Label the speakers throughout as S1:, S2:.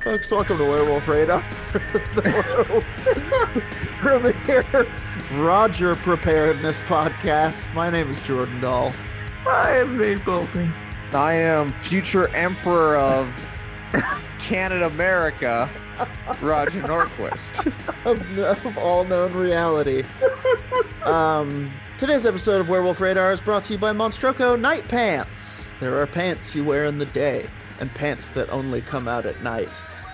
S1: folks, welcome to Werewolf Radar, the world's premier Roger preparedness podcast. My name is Jordan Dahl.
S2: I am Nate Bolton.
S3: I am future emperor of Canada, America, Roger Norquist.
S1: of all known reality. Today's episode of Werewolf Radar is brought to you by Monstroco Night Pants. There are pants you wear in the day, and pants that only come out at night.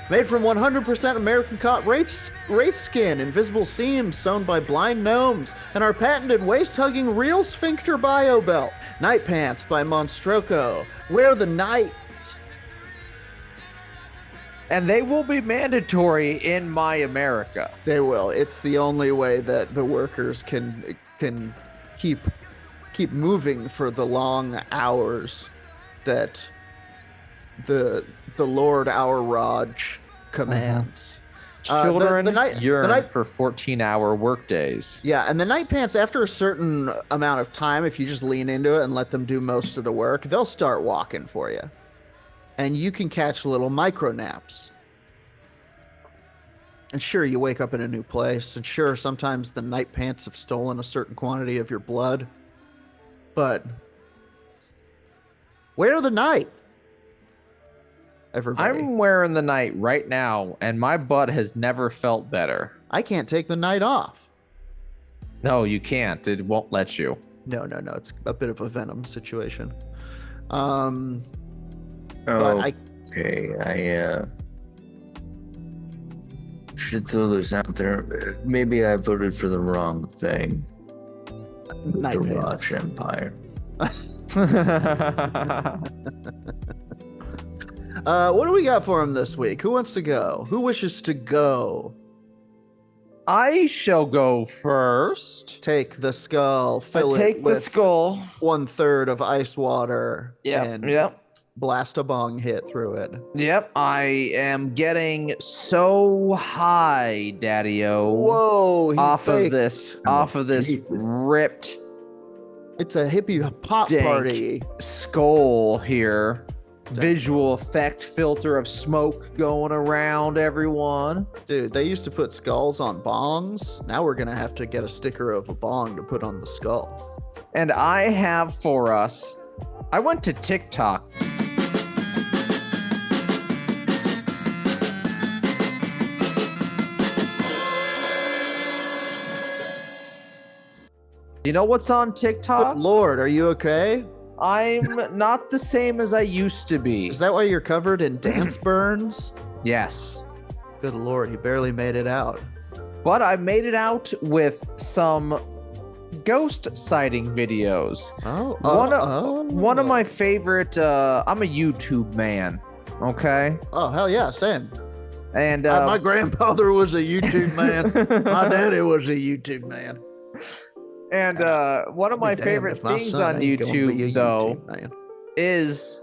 S1: Made from 100% American-caught wraith skin, invisible seams sewn by blind gnomes, and our patented waist-hugging real sphincter bio belt. Night Pants by Monstroco. Wear the night.
S3: And they will be mandatory in my America.
S1: They will. It's the only way that the workers can keep moving for the long hours that the Lord our Raj commands.
S3: Children yearn for 14-hour work days.
S1: Yeah, and the night pants, after a certain amount of time, if you just lean into it and let them do most of the work, they'll start walking for you. And you can catch little micro naps. And sure, you wake up in a new place, and sure, sometimes the night pants have stolen a certain quantity of your blood. But wear the night. Everybody.
S3: I'm wearing the night right now, and my butt has never felt better.
S1: I can't take the night off.
S3: No, you can't. It won't let you.
S1: No. It's a bit of a Venom situation.
S2: Okay, I should throw this out there. Maybe I voted for the wrong thing.
S1: Night
S2: the
S1: pants.
S2: Raj Empire.
S1: What do we got for him this week? Who wants to go? Who wishes to go?
S3: I shall go first.
S1: Take the skull. Fill
S3: Take
S1: it
S3: the
S1: with
S3: skull.
S1: 1/3 of ice water. And
S3: Yep.
S1: blast a bong hit through it.
S3: Yep. I am getting so high, Daddy-O.
S1: Whoa! He's
S3: Off
S1: fake.
S3: of this
S2: Jesus.
S3: ripped
S1: It's a hippie pop
S3: Dank.
S1: party.
S3: skull here. Visual effect filter of smoke going around everyone.
S1: Dude, they used to put skulls on bongs. Now we're gonna have to get a sticker of a bong to put on the skull.
S3: And I have for us, I went to TikTok. You know what's on TikTok?
S1: Good Lord, are you okay?
S3: I'm not the same as I used to be.
S1: Is that why you're covered in dance burns?
S3: Yes.
S1: Good Lord, he barely made it out.
S3: But I made it out with some ghost sighting videos. One of my favorite, I'm a YouTube man, okay?
S1: Oh, hell yeah, same.
S3: And
S1: my grandfather was a YouTube man. My daddy was a YouTube man.
S3: And one of my favorite things on YouTube, though, is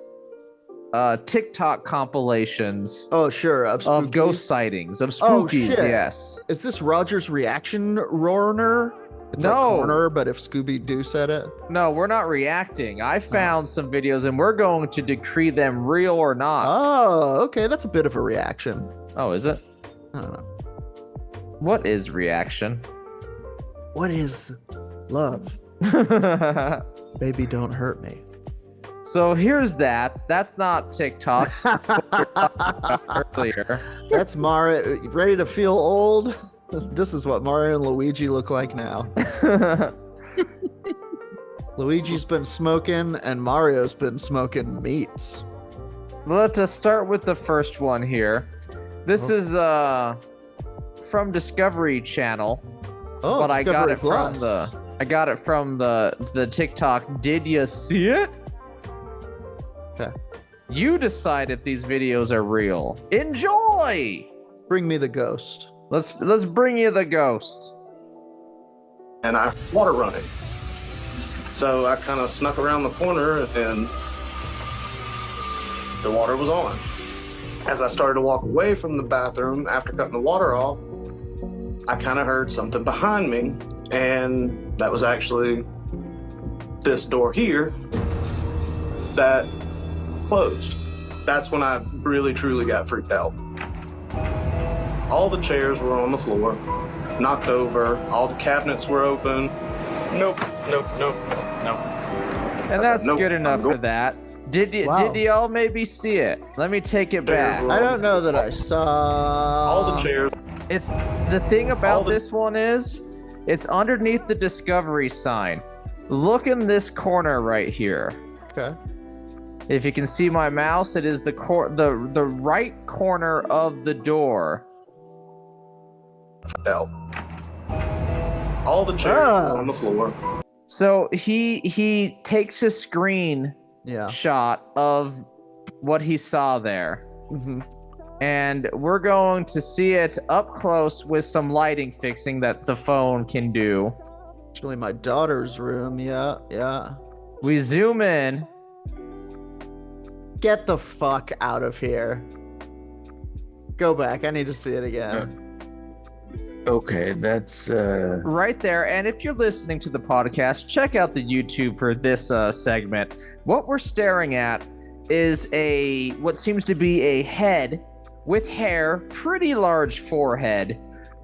S3: TikTok compilations.
S1: Oh, sure,
S3: of ghost sightings, of spookies.
S1: Oh,
S3: yes.
S1: Is this Roger's reaction roarer? It's like corner, but if Scooby-Doo said it.
S3: No, we're not reacting. I found some videos, and we're going to decree them real or not.
S1: Oh, okay, that's a bit of a reaction.
S3: Oh, is it?
S1: I don't know.
S3: What is reaction?
S1: What is love? Baby, don't hurt me.
S3: So here's that. That's not TikTok. Earlier.
S1: That's Mario. Ready to feel old? This is what Mario and Luigi look like now. Luigi's been smoking and Mario's been smoking meats.
S3: Let us start with the first one here. This is from Discovery Channel.
S1: Oh,
S3: but
S1: Discovery
S3: I got it from the TikTok. Did you see it?
S1: Okay.
S3: You decide if these videos are real. Enjoy.
S1: Bring me the ghost.
S3: Let's bring you the ghost.
S4: And I water running. So I kind of snuck around the corner and the water was on. As I started to walk away from the bathroom after cutting the water off, I kind of heard something behind me, and that was actually this door here that closed. That's when I really truly got freaked out. All the chairs were on the floor, knocked over. All the cabinets were open. Nope.
S3: And that's
S4: Nope,
S3: good enough
S4: I'm
S3: for
S4: going-
S3: that. Did y'all maybe see it? Let me take it back.
S1: I don't know that I saw.
S4: All the chairs.
S3: It's the thing about
S4: All the-
S3: this one is it's underneath the Discovery sign. Look in this corner right here.
S1: Okay.
S3: If you can see my mouse, it is the right corner of the door.
S4: Out. All the chairs were on the floor.
S3: So he takes a screen
S1: Yeah.
S3: shot of what he saw there.
S1: Mm-hmm.
S3: And we're going to see it up close with some lighting fixing that the phone can do.
S1: Actually, my daughter's room. Yeah.
S3: We zoom in.
S1: Get the fuck out of here. Go back. I need to see it again.
S2: Okay, that's
S3: Right there. And if you're listening to the podcast, check out the YouTube for this segment. What we're staring at is what seems to be a head with hair, pretty large forehead,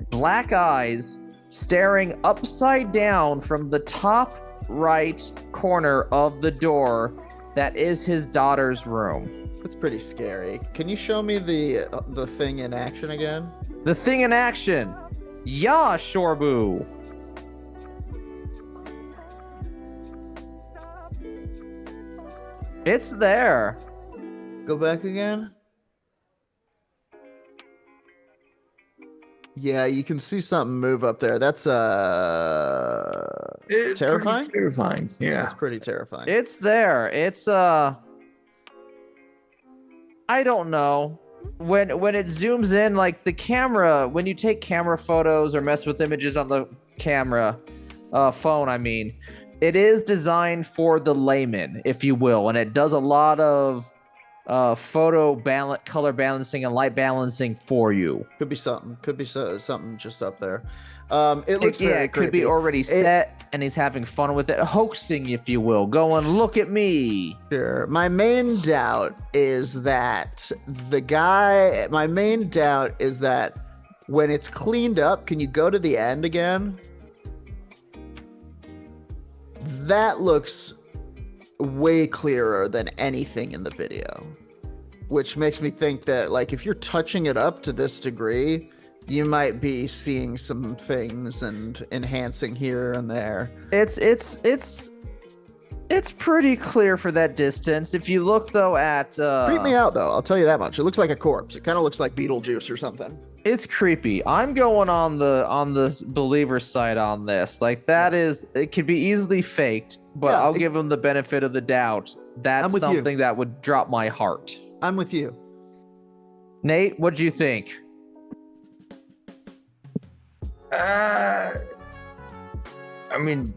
S3: black eyes, staring upside down from the top right corner of the door that is his daughter's room.
S1: That's pretty scary. Can you show me the thing in action again?
S3: The thing in action. Yeah, Shorbu. It's there.
S1: Go back again. Yeah, you can see something move up there. That's
S2: it's
S1: terrifying?
S2: pretty terrifying. Yeah.
S1: That's pretty terrifying.
S3: It's there. It's I don't know. When it zooms in, like the camera, when you take camera photos or mess with images on the camera phone, I mean, it is designed for the layman, if you will, and it does a lot of color balancing and light balancing for you.
S1: Could be something. Could be something just up there. It looks very
S3: it could
S1: creepy.
S3: be already set, and he's having fun with it, hoaxing, if you will, going, look at me.
S1: Sure. My main doubt is that when it's cleaned up, can you go to the end again? That looks way clearer than anything in the video, which makes me think that, like, if you're touching it up to this degree, you might be seeing some things and enhancing here and there.
S3: It's pretty clear for that distance. If you look though at
S1: Creep me out though, I'll tell you that much. It looks like a corpse. It kind of looks like Beetlejuice or something.
S3: it's creepy. I'm going on the believer side on this. Like that is, it could be easily faked, but
S1: Yeah,
S3: I'll give him the benefit of the doubt. That's
S1: I'm with you.
S3: something that would drop my heart.
S1: I'm with you.
S3: Nate, what'd you think?
S2: I mean,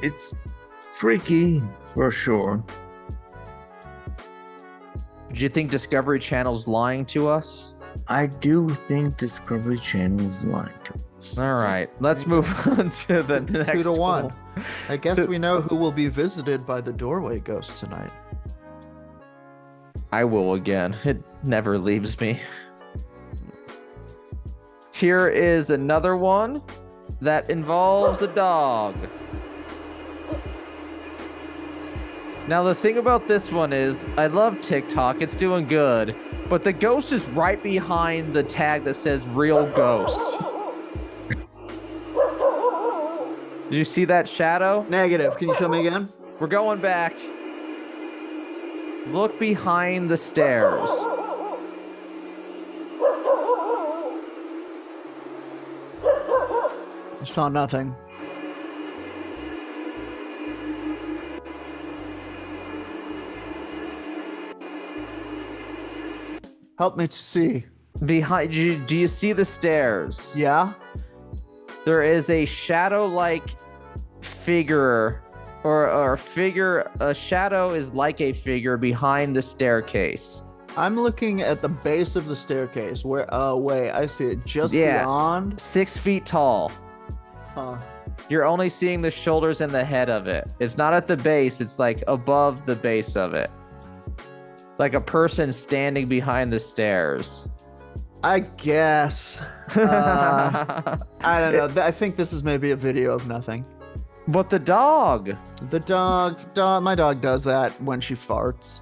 S2: it's freaky for sure.
S3: Do you think Discovery Channel's lying to us?
S2: I do think Discovery Channel is lying to us.
S3: All right, let's move on to the next
S1: 2-1.
S3: one.
S1: I guess we know who will be visited by the doorway ghost tonight.
S3: I will again. It never leaves me. Here is another one that involves a dog. Now, the thing about this one is, I love TikTok. It's doing good. But the ghost is right behind the tag that says real ghost. Did you see that shadow?
S1: Negative. Can you show me again?
S3: We're going back. Look behind the stairs.
S1: I saw nothing. Help me to see.
S3: Behind you, do you see the stairs?
S1: Yeah?
S3: There is a shadow-like figure, or figure. A shadow is like a figure behind the staircase.
S1: I'm looking at the base of the staircase. Where? Oh, wait. I see it just beyond.
S3: 6 feet tall.
S1: Huh.
S3: You're only seeing the shoulders and the head of it. It's not at the base. It's like above the base of it. Like a person standing behind the stairs.
S1: I guess. I don't know. I think this is maybe a video of nothing.
S3: But the dog.
S1: The dog, my dog does that when she farts.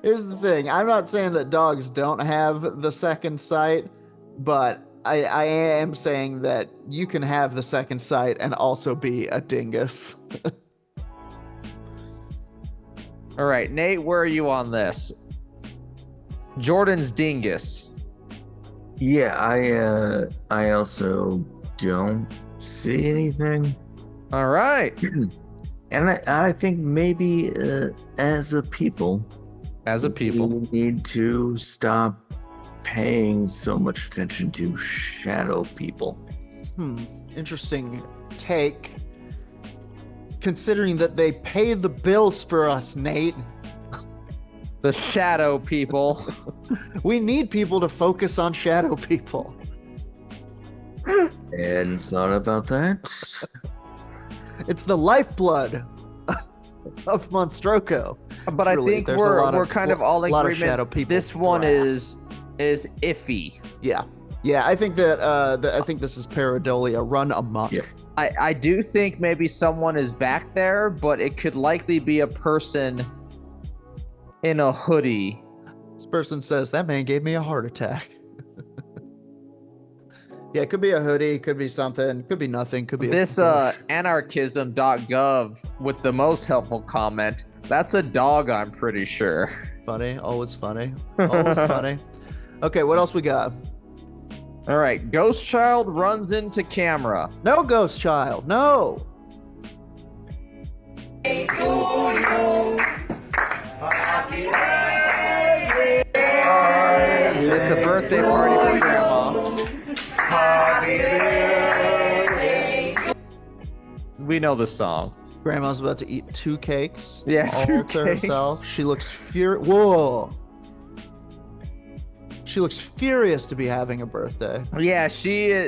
S1: Here's the thing. I'm not saying that dogs don't have the second sight, but I am saying that you can have the second sight and also be a dingus.
S3: All right, Nate, where are you on this? Jordan's dingus.
S2: Yeah, I also don't see anything.
S3: All right.
S2: And I think maybe as a people, we need to stop paying so much attention to shadow people.
S1: Interesting take. Considering that they pay the bills for us, Nate.
S3: The shadow people.
S1: We need people to focus on shadow people.
S2: And thought about that.
S1: It's the lifeblood of Monstroko.
S3: But I think we're kind of all in agreement. This one is iffy.
S1: Yeah. I think that I think this is pareidolia run amok.
S2: Yeah.
S3: I do think maybe someone is back there, but it could likely be a person in a hoodie.
S1: This person says that man gave me a heart attack. Yeah, it could be a hoodie, could be something, could be nothing, could be
S3: this anarchism.gov with the most helpful comment. That's a dog, I'm pretty sure.
S1: Funny, always funny. Always funny. Okay, what else we got?
S3: All right, Ghost Child runs into camera.
S1: No, Ghost Child, no.
S3: It's a birthday party for Grandma. We know the song.
S1: Grandma's about to eat 2 cakes.
S3: Yeah,
S1: all
S3: 2
S1: to
S3: cakes.
S1: herself. She looks Whoa. She looks furious to be having a birthday.
S3: Yeah, she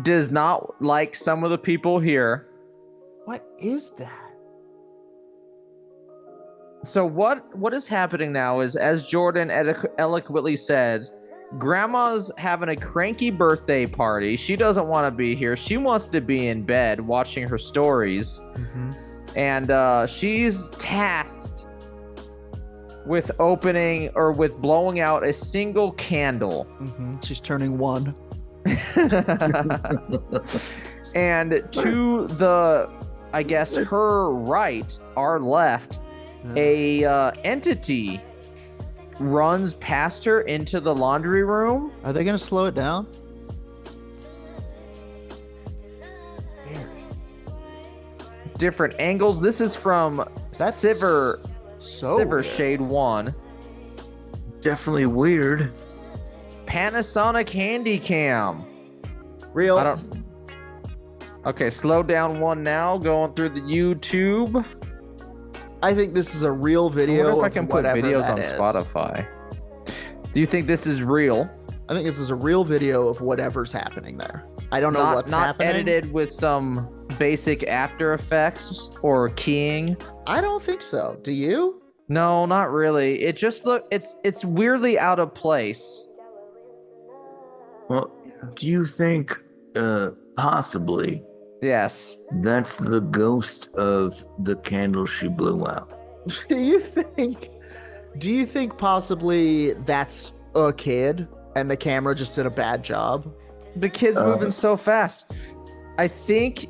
S3: does not like some of the people here.
S1: What is that?
S3: So what is happening now is, as Jordan eloquently said, Grandma's having a cranky birthday party. She doesn't want to be here. She wants to be in bed watching her stories.
S1: Mm-hmm.
S3: And she's tasked with blowing out a single candle.
S1: Mm-hmm. She's turning 1.
S3: And to the, I guess, her right, our left, a entity runs past her into the laundry room.
S1: Are they going to slow it down?
S3: Different angles. This is from Silver Shade 1.
S2: Definitely weird.
S3: Panasonic Handycam.
S1: Real.
S3: Okay, slow down 1 now. Going through the YouTube.
S1: I think this is a real video.
S3: I wonder if I can put videos on Spotify. Do you think this is real?
S1: I think this is a real video of whatever's happening there. I don't know what's happening.
S3: Not edited with some basic After Effects or keying.
S1: I don't think so. Do you?
S3: No, not really. It just it's weirdly out of place.
S2: Well, do you think possibly
S3: Yes.
S2: that's the ghost of the candle she blew out?
S1: Do you think possibly that's a kid and the camera just did a bad job?
S3: The kid's moving so fast. I think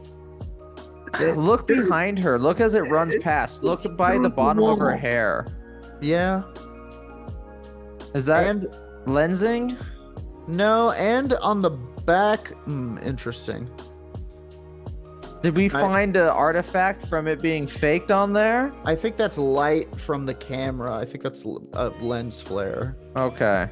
S3: look behind her. Look as it runs past. Look by the bottom of her hair.
S1: Yeah.
S3: Is that lensing?
S1: No, and on the back. Interesting.
S3: Did we find an artifact from it being faked on there?
S1: I think that's light from the camera. I think that's a lens flare.
S3: Okay.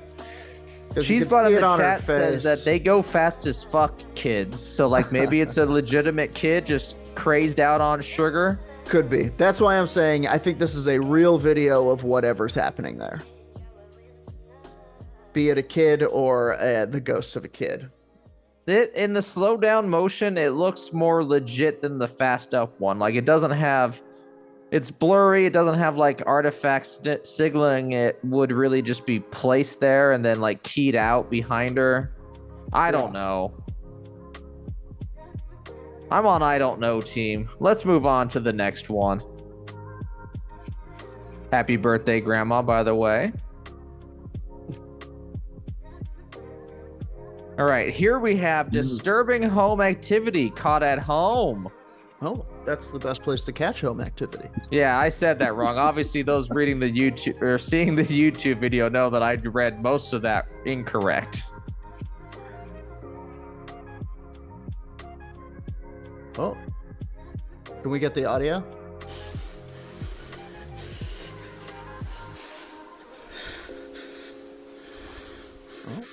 S3: She's bottom in the chat says that they go fast as fuck, kids. So like maybe it's a legitimate kid just crazed out on sugar.
S1: Could be. That's why I'm saying I think this is a real video of whatever's happening there. Be it a kid or the ghost of a kid.
S3: In the slow down motion, it looks more legit than the fast up one. Like it doesn't have It's blurry. It doesn't have like artifacts signaling it would really just be placed there and then like keyed out behind her. I don't know. I'm on I don't know team. Let's move on to the next one. Happy birthday, Grandma, by the way. All right, here we have disturbing home activity caught at home.
S1: Oh, that's the best place to catch home activity.
S3: Yeah, I said that wrong. Obviously, those reading the YouTube or seeing the YouTube video know that I read most of that incorrect.
S1: Oh, can we get the audio? Oh.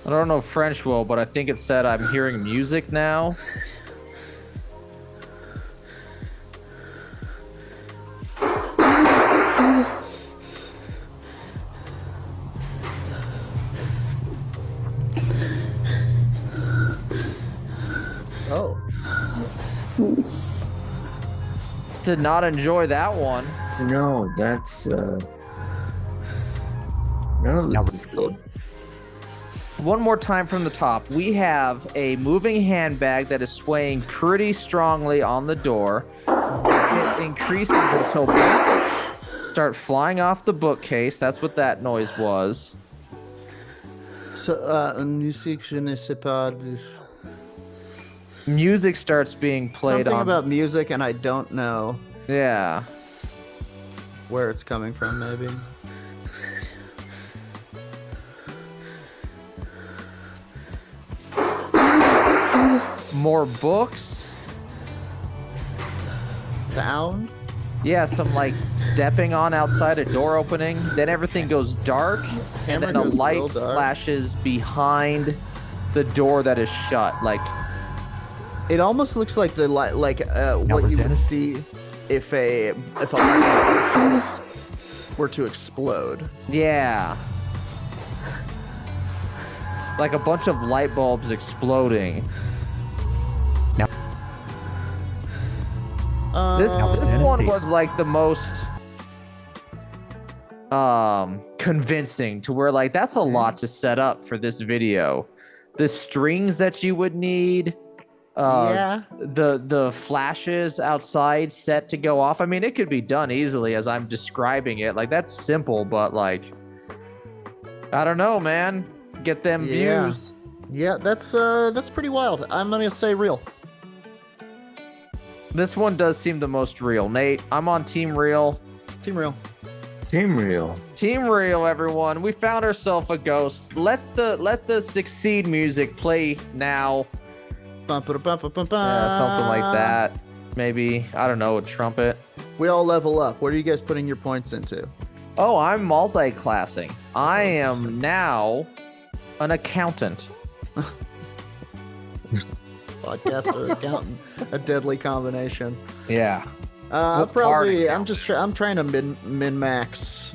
S3: I don't know French well, but I think it said I'm hearing music now.
S1: Oh.
S3: Did not enjoy that one.
S2: No, that's none of this is good.
S3: One more time from the top. We have a moving handbag that is swaying pretty strongly on the door. It increases until books start flying off the bookcase. That's what that noise was.
S1: So, musique, je ne sais pas.
S3: Music starts being played
S1: Something
S3: on.
S1: about music, and I don't know
S3: Yeah.
S1: where it's coming from, maybe.
S3: More books.
S1: Sound?
S3: Yeah, some like stepping on outside a door opening. Then everything goes dark, and then a
S1: goes
S3: light
S1: real dark.
S3: flashes behind the door that is shut. Like,
S1: It almost looks like the light, like what you would see if a light were to explode.
S3: yeah. Like a bunch of light bulbs exploding. This one was like the most convincing to where like that's a lot to set up for this video. The strings that you would need, the flashes outside set to go off. I mean, it could be done easily as I'm describing it. Like that's simple, but like I don't know, man. Get them views.
S1: Yeah, that's pretty wild. I'm gonna say real.
S3: This one does seem the most real. Nate, I'm on Team Real.
S1: Team real.
S2: Team real.
S3: Team Real, everyone. We found ourselves a ghost. Let the succeed music play now.
S1: Yeah,
S3: Yeah, something like that. Maybe, I don't know, a trumpet.
S1: We all level up. What are you guys putting your points into?
S3: Oh, I'm multi-classing. I am now an accountant.
S1: Podcaster, accountant, a deadly combination.
S3: Yeah.
S1: Probably. I'm trying to min max.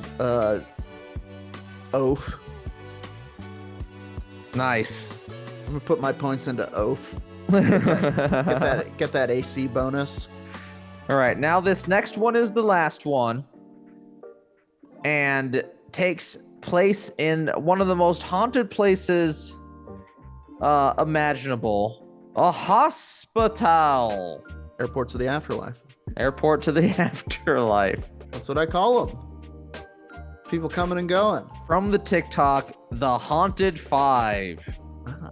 S1: Oath.
S3: Nice.
S1: I'm gonna put my points into Oath. Get that AC bonus.
S3: All right, now this next one is the last one, and takes place in one of the most haunted places imaginable. A hospital.
S1: Airport to the afterlife.
S3: Airport to the afterlife.
S1: That's what I call them. People coming and going.
S3: From the TikTok, The Haunted Five.
S1: Ah.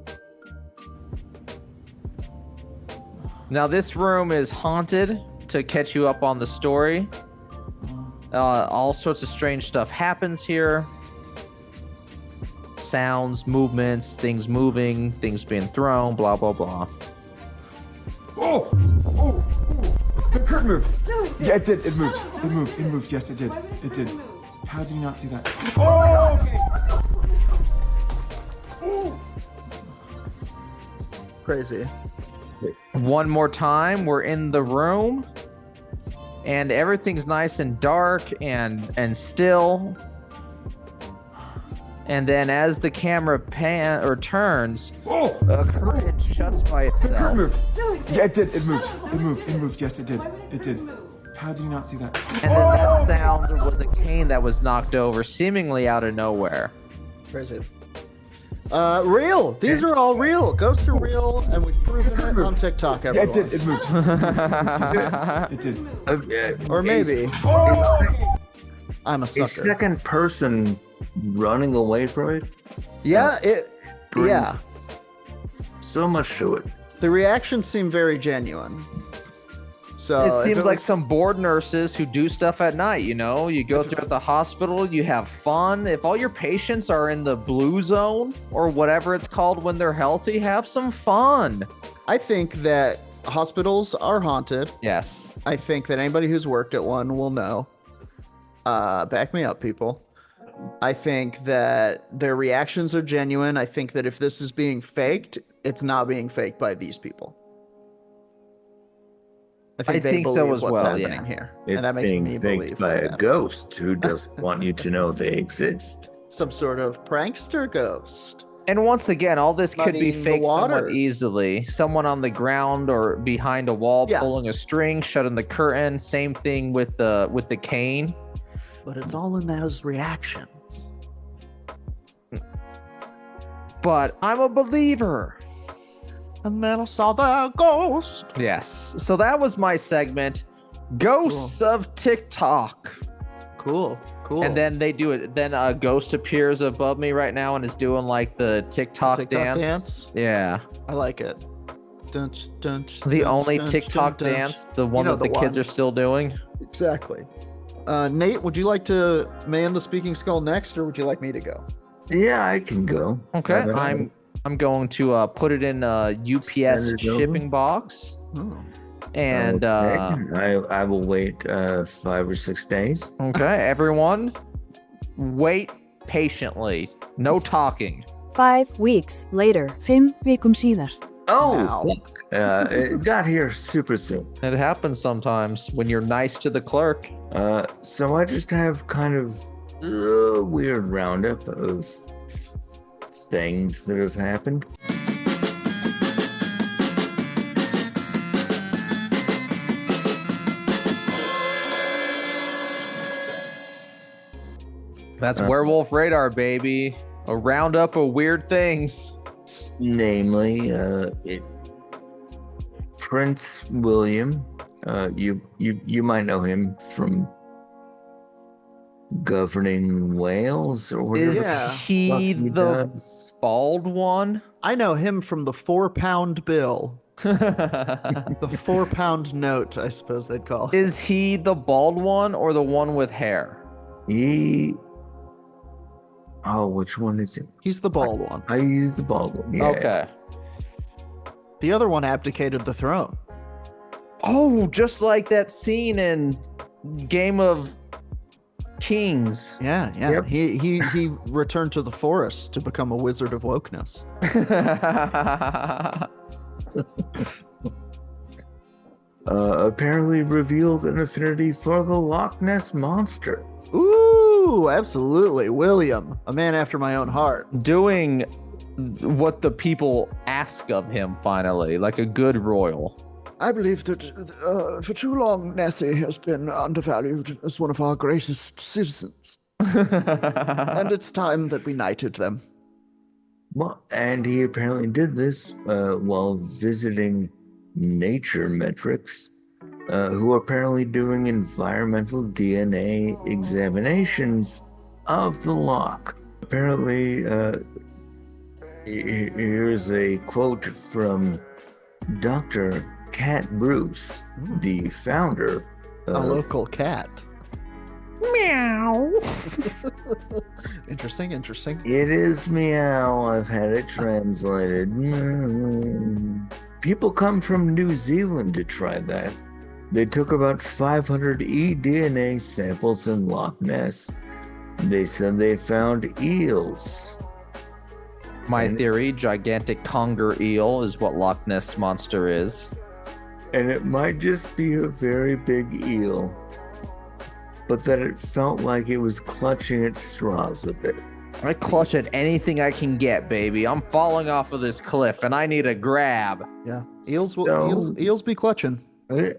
S3: Now, this room is haunted to catch you up on the story. All sorts of strange stuff happens here. Sounds, movements, things moving, things being thrown, blah, blah, blah.
S5: Oh! Oh! Oh! The curtain moved! No, it did. Yeah, it did. It moved. It moved. It moved. Yes, it did. It did. How did you not see that? Oh! Okay.
S1: Crazy.
S3: One more time, we're in the room, and everything's nice and dark and still. And then as the camera turns, a curtain shuts by
S5: The curtain
S3: itself.
S5: moved. Yeah, it did. It moved. It moved. It moved. Yes, it did. It did. How did you not see that?
S3: And then that sound was a cane that was knocked over, seemingly out of nowhere.
S1: Crazy. Real. These are all real. Ghosts are real, and we've proven it on TikTok,
S5: Yeah,
S1: everyone.
S5: it did. It moved. It did.
S1: Or maybe. I'm a
S2: A
S1: sucker.
S2: second person running away from it
S1: Yeah,
S2: brings
S1: yeah.
S2: so much to it.
S1: The reactions seem very genuine. So
S3: It
S1: if
S3: seems like
S1: was-
S3: some board nurses who do stuff at night, you know? You go through the hospital, you have fun. If all your patients are in the blue zone or whatever it's called when they're healthy, have some fun.
S1: I think that hospitals are haunted.
S3: Yes.
S1: I think that anybody who's worked at one will know. Back me up, people. I think that their reactions are genuine. I think that if this is being faked, it's not being faked by these people. I
S3: I
S1: they
S3: think so
S1: believe
S3: as
S1: what's
S3: well,
S1: happening
S3: yeah.
S1: here.
S2: It's
S1: And that makes
S2: being
S1: me
S2: faked
S1: believe
S2: by
S1: what's
S2: a
S1: happening.
S2: ghost who doesn't want you to know they exist.
S1: Some sort of prankster ghost.
S3: And once again, all this could be
S1: Muddying the
S3: fake somewhat
S1: waters.
S3: easily. Someone on the ground or behind a wall
S1: Yeah.
S3: pulling a string, shutting the curtain. Same thing with the cane.
S1: But it's all in those reactions.
S3: But I'm a believer.
S1: And then I saw the ghost.
S3: Yes. So that was my segment. Ghosts of TikTok.
S1: Cool. Cool.
S3: And then they do it. Then a ghost appears above me right now and is doing like the TikTok, dance. Yeah.
S1: I like it. Dunch, dunch,
S3: The
S1: dunch,
S3: only
S1: dunch,
S3: TikTok
S1: dunch,
S3: dance, the one
S1: You know
S3: that the
S1: the
S3: kids
S1: one.
S3: are still doing.
S1: Exactly. Nate, would you like to man the speaking skull next, or would you like me to go?
S2: Yeah, I can go.
S3: Okay. I'm going to put it in a UPS
S2: Send it over.
S3: shipping box.
S1: Oh.
S3: And
S2: I will wait 5 or 6 days.
S3: okay, everyone, wait patiently. No talking.
S6: 5 weeks later. 5 vikum síðar.
S2: Oh, fuck. It got here super soon.
S3: It happens sometimes when you're nice to the clerk.
S2: So I just have kind of a weird roundup of things that have happened.
S3: That's Werewolf Radar, baby. A roundup of weird things.
S2: Namely, Prince William. You might know him from governing Wales or whatever.
S3: Is
S1: Yeah.
S3: he
S2: fuck he
S3: the
S2: does.
S3: bald one?
S1: I know him from the 4-pound bill. The 4-pound note, I suppose they'd call it.
S3: Is he the bald one or the one with hair?
S2: Oh, which one is it?
S1: He's the bald one.
S2: He's the bald one. Yeah.
S3: Okay.
S1: The other one abdicated the throne.
S3: Oh, just like that scene in Game of Kings.
S1: Yeah, yeah.
S2: Yep.
S1: He returned to the forest to become a wizard of wokeness.
S2: Apparently revealed an affinity for the Loch Ness monster.
S1: Ooh, absolutely. William, a man after my own heart.
S3: Doing what the people ask of him finally, like a good royal.
S1: I believe that for too long, Nessie has been undervalued as one of our greatest citizens. And it's time that we knighted them.
S2: Well, and he apparently did this while visiting Nature Metrics, who are apparently doing environmental DNA examinations of the loch. Apparently, here's a quote from Dr. Cat Bruce, the founder
S1: A local cat.
S3: Meow.
S1: Interesting, interesting.
S2: It is meow. I've had it translated. People come from New Zealand to try that. They took about 500 eDNA samples in Loch Ness. They said they found eels,
S3: My theory, gigantic conger eel is what Loch Ness Monster is.
S2: And it might just be a very big eel, but that it felt like it was clutching at straws a bit.
S3: I clutch at anything I can get, baby. I'm falling off of this cliff and I need a grab.
S1: Yeah, eels be clutching.
S2: The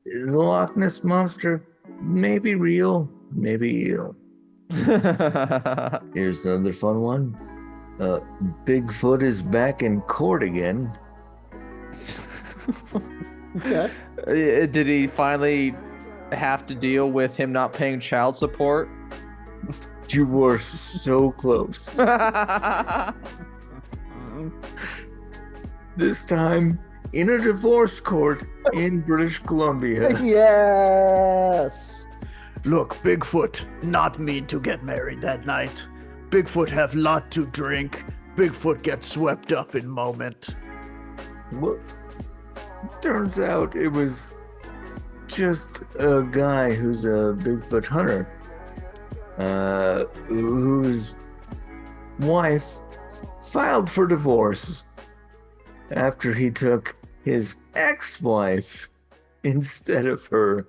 S2: Loch Ness Monster may be real, maybe eel. Here's another fun one. Bigfoot is back in court again.
S1: Okay.
S3: Did he finally have to deal with him not paying child support?
S2: You were so close. This time in a divorce court in British Columbia.
S1: Yes. Look, Bigfoot not mean to get married that night. Bigfoot have lot to drink. Bigfoot get swept up in moment.
S2: Well, turns out it was just a guy who's a Bigfoot hunter, whose wife filed for divorce after he took his ex-wife instead of her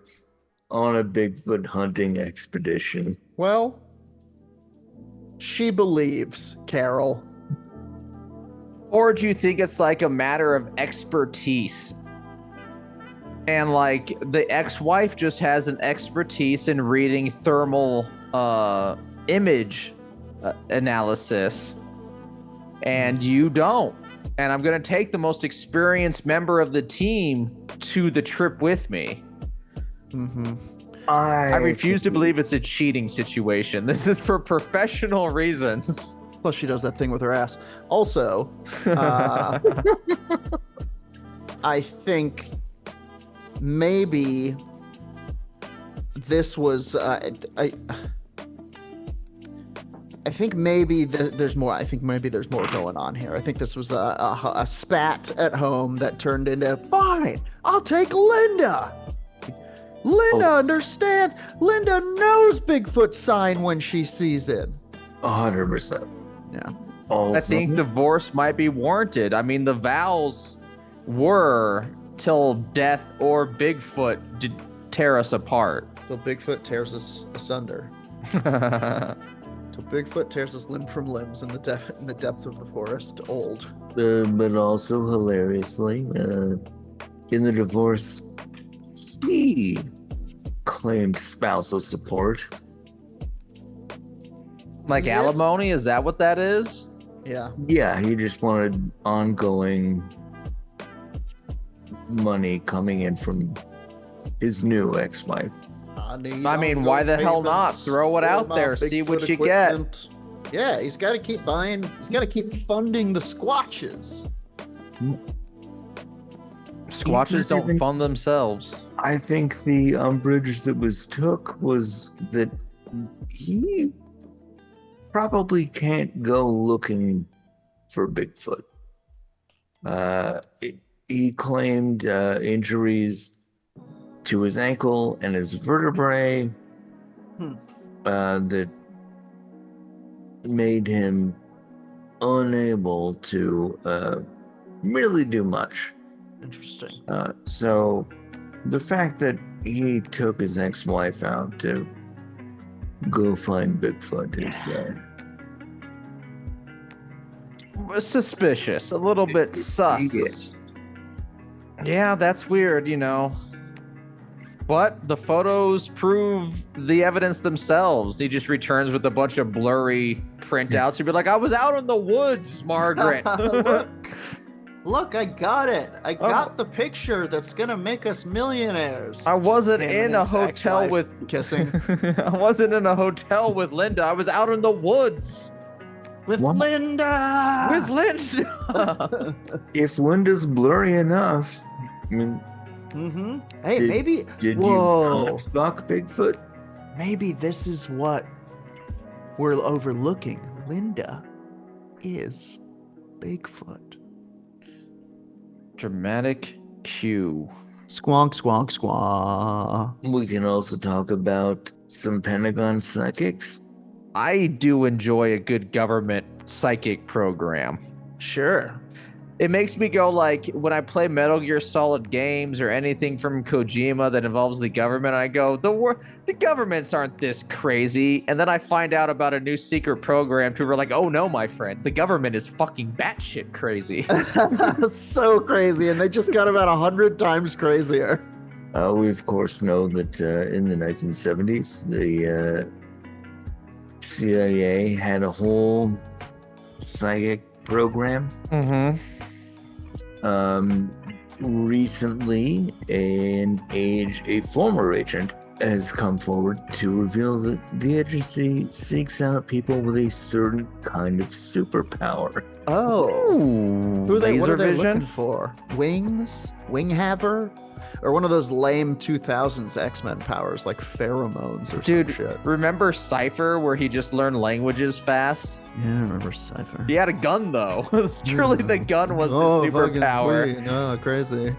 S2: on a Bigfoot hunting expedition.
S1: Well, she believes, Carol.
S3: Or do you think it's like a matter of expertise? And like the ex-wife just has an expertise in reading thermal image analysis, and you don't. And I'm going to take the most experienced member of the team to the trip with me.
S1: Mm-hmm.
S3: I refuse to believe it's a cheating situation. This is for professional reasons.
S1: Plus, she does that thing with her ass. Also, I think maybe this was. I think maybe there's more. I think maybe there's more going on here. I think this was a spat at home that turned into fine. I'll take Linda. Linda understands. Linda knows Bigfoot's sign when she sees it.
S2: 100%.
S1: Yeah.
S2: Also,
S3: I think divorce might be warranted. I mean, the vows were till death or Bigfoot tear us apart.
S1: Till Bigfoot tears us asunder. Till Bigfoot tears us limb from limbs in the depths of the forest. Old.
S2: but also hilariously, in the divorce, he claimed spousal support.
S3: Like alimony? Is that what that is?
S1: Yeah.
S2: Yeah, he just wanted ongoing money coming in from his new ex-wife.
S3: I mean, why the hell not? Throw it out there, see what you get.
S1: Yeah, he's got to keep buying. He's got to keep funding the squatches.
S3: Squatches don't fund themselves.
S2: I think the umbrage that was took was that he probably can't go looking for Bigfoot. He claimed injuries to his ankle and his vertebrae that made him unable to really do much.
S1: Interesting.
S2: So the fact that he took his ex-wife out to go find Bigfoot is
S3: suspicious, a little bit sus. Yeah, that's weird, you know. But the photos prove the evidence themselves. He just returns with a bunch of blurry printouts. He'd be like, I was out in the woods, Margaret.
S1: Look, I got it. I got the picture that's going to make us millionaires.
S3: I wasn't in a hotel with...
S1: Kissing.
S3: I wasn't in a hotel with Linda. I was out in the woods.
S1: With Linda!
S3: With Linda!
S2: If Linda's blurry enough, I mean...
S1: Mm-hmm. Hey, maybe...
S2: Did you fuck Bigfoot?
S1: Maybe this is what we're overlooking. Linda is Bigfoot.
S3: Dramatic cue.
S1: Squonk, squonk, squonk.
S2: We can also talk about some Pentagon psychics
S3: I do enjoy a good government psychic program.
S1: Sure.
S3: It makes me go like when I play Metal Gear Solid games or anything from Kojima that involves the government, I go, the governments aren't this crazy. And then I find out about a new secret program to where like, oh no, my friend, the government is fucking batshit crazy.
S1: So crazy. And they just got about 100 times crazier.
S2: We of course know that in the 1970s, the CIA had a whole psychic program.
S3: Mm-hmm.
S2: Recently, a former agent has come forward to reveal that the agency seeks out people with a certain kind of superpower.
S1: Oh.
S3: Ooh,
S1: What are they
S3: vision?
S1: looking for? Wings? Wing haver? Or one of those lame 2000s X-Men powers like pheromones or some shit.
S3: Remember Cypher where he just learned languages fast?
S1: Yeah, I remember Cypher.
S3: He had a gun though. It's truly the gun was his superpower.
S1: Oh, crazy.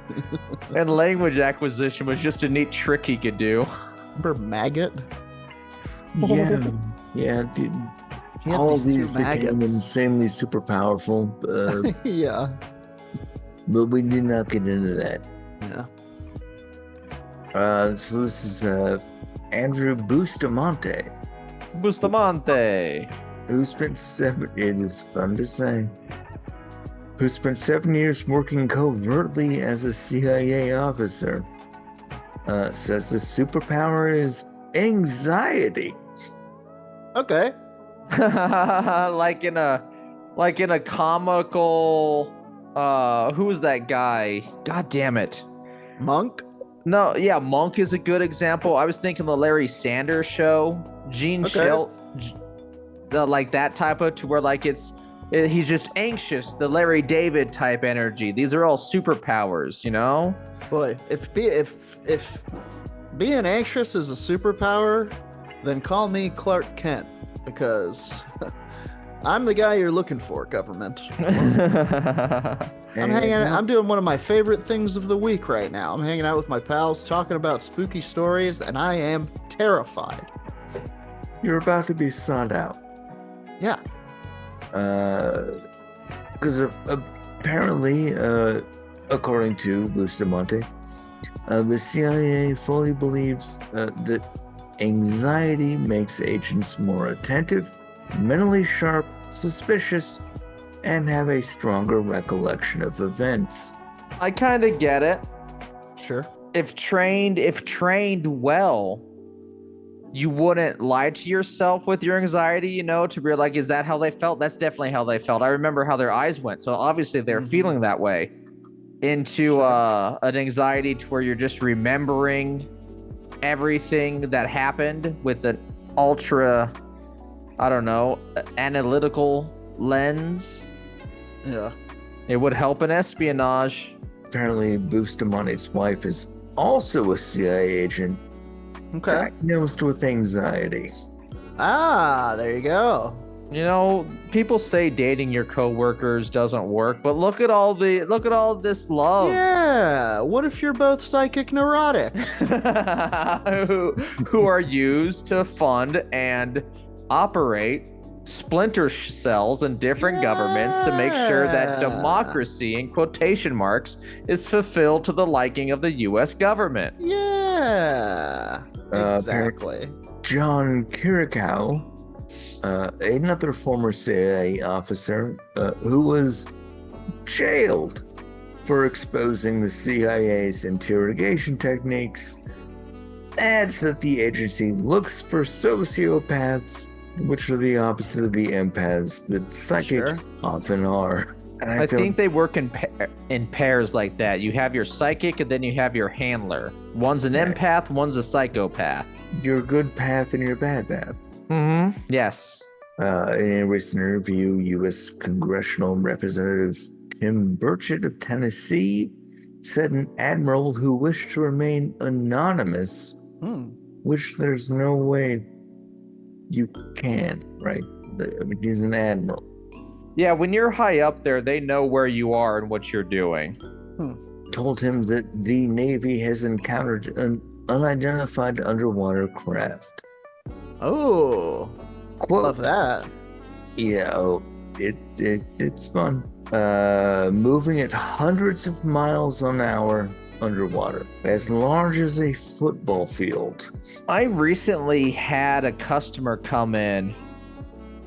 S3: And language acquisition was just a neat trick he could do.
S1: Remember Maggot?
S2: Yeah.
S1: He had
S2: All
S1: these
S2: these
S1: two
S2: became
S1: maggots.
S2: insanely super powerful.
S1: Yeah.
S2: But we did not get into that.
S1: Yeah.
S2: So this is Andrew Bustamante,
S3: Bustamante.
S2: who spent it is fun to say, who spent 7 years working covertly as a CIA officer, says the superpower is anxiety.
S1: Okay.
S3: like in a comical who was that guy? God damn it.
S1: Monk?
S3: No, yeah, Monk is a good example. I was thinking the Larry Sanders show, Gene like that type of to where like he's just anxious, the Larry David type energy. These are all superpowers, you know?
S1: Boy, if being anxious is a superpower, then call me Clark Kent because I'm the guy you're looking for, government. I'm doing one of my favorite things of the week right now. I'm hanging out with my pals, talking about spooky stories, and I am terrified.
S2: You're about to be sought out.
S1: Yeah.
S2: Because apparently, according to Bustamante, the CIA fully believes that anxiety makes agents more attentive, mentally sharp, suspicious, and have a stronger recollection of events.
S3: I kind of get it.
S1: Sure.
S3: If trained well, you wouldn't lie to yourself with your anxiety, you know, to be like, is that how they felt? That's definitely how they felt. I remember how their eyes went. So obviously they're feeling that way. Into an anxiety to where you're just remembering everything that happened with an ultra, I don't know, analytical lens.
S1: Yeah.
S3: It would help in espionage.
S2: Apparently, Bustamante's wife is also a CIA agent, diagnosed with anxiety.
S1: Ah, there you go.
S3: You know, people say dating your coworkers doesn't work, but look at all this love.
S1: Yeah. What if you're both psychic neurotics?
S3: who are used to fund and operate splinter cells in different governments to make sure that democracy, in quotation marks, is fulfilled to the liking of the U.S. government.
S1: Yeah. Exactly.
S2: John Kirikow, another former CIA officer who was jailed for exposing the CIA's interrogation techniques, adds that the agency looks for sociopaths, which are the opposite of the empaths that psychics often are. And
S3: I think they work in pairs like that. You have your psychic and then you have your handler. One's an empath, one's a psychopath.
S2: Your good path and your bad path.
S3: Mm-hmm. Yes.
S2: In a recent interview, U.S. Congressional Representative Tim Burchett of Tennessee said an admiral who wished to remain anonymous, which there's no way you can, right? I mean, he's an admiral.
S3: Yeah, when you're high up there, they know where you are and what you're doing.
S2: Told him that the Navy has encountered an unidentified underwater craft.
S1: Oh.
S2: Quote,
S1: Love that.
S2: Yeah, it's fun. Moving at hundreds of miles an hour underwater, as large as a football field.
S3: I recently had a customer come in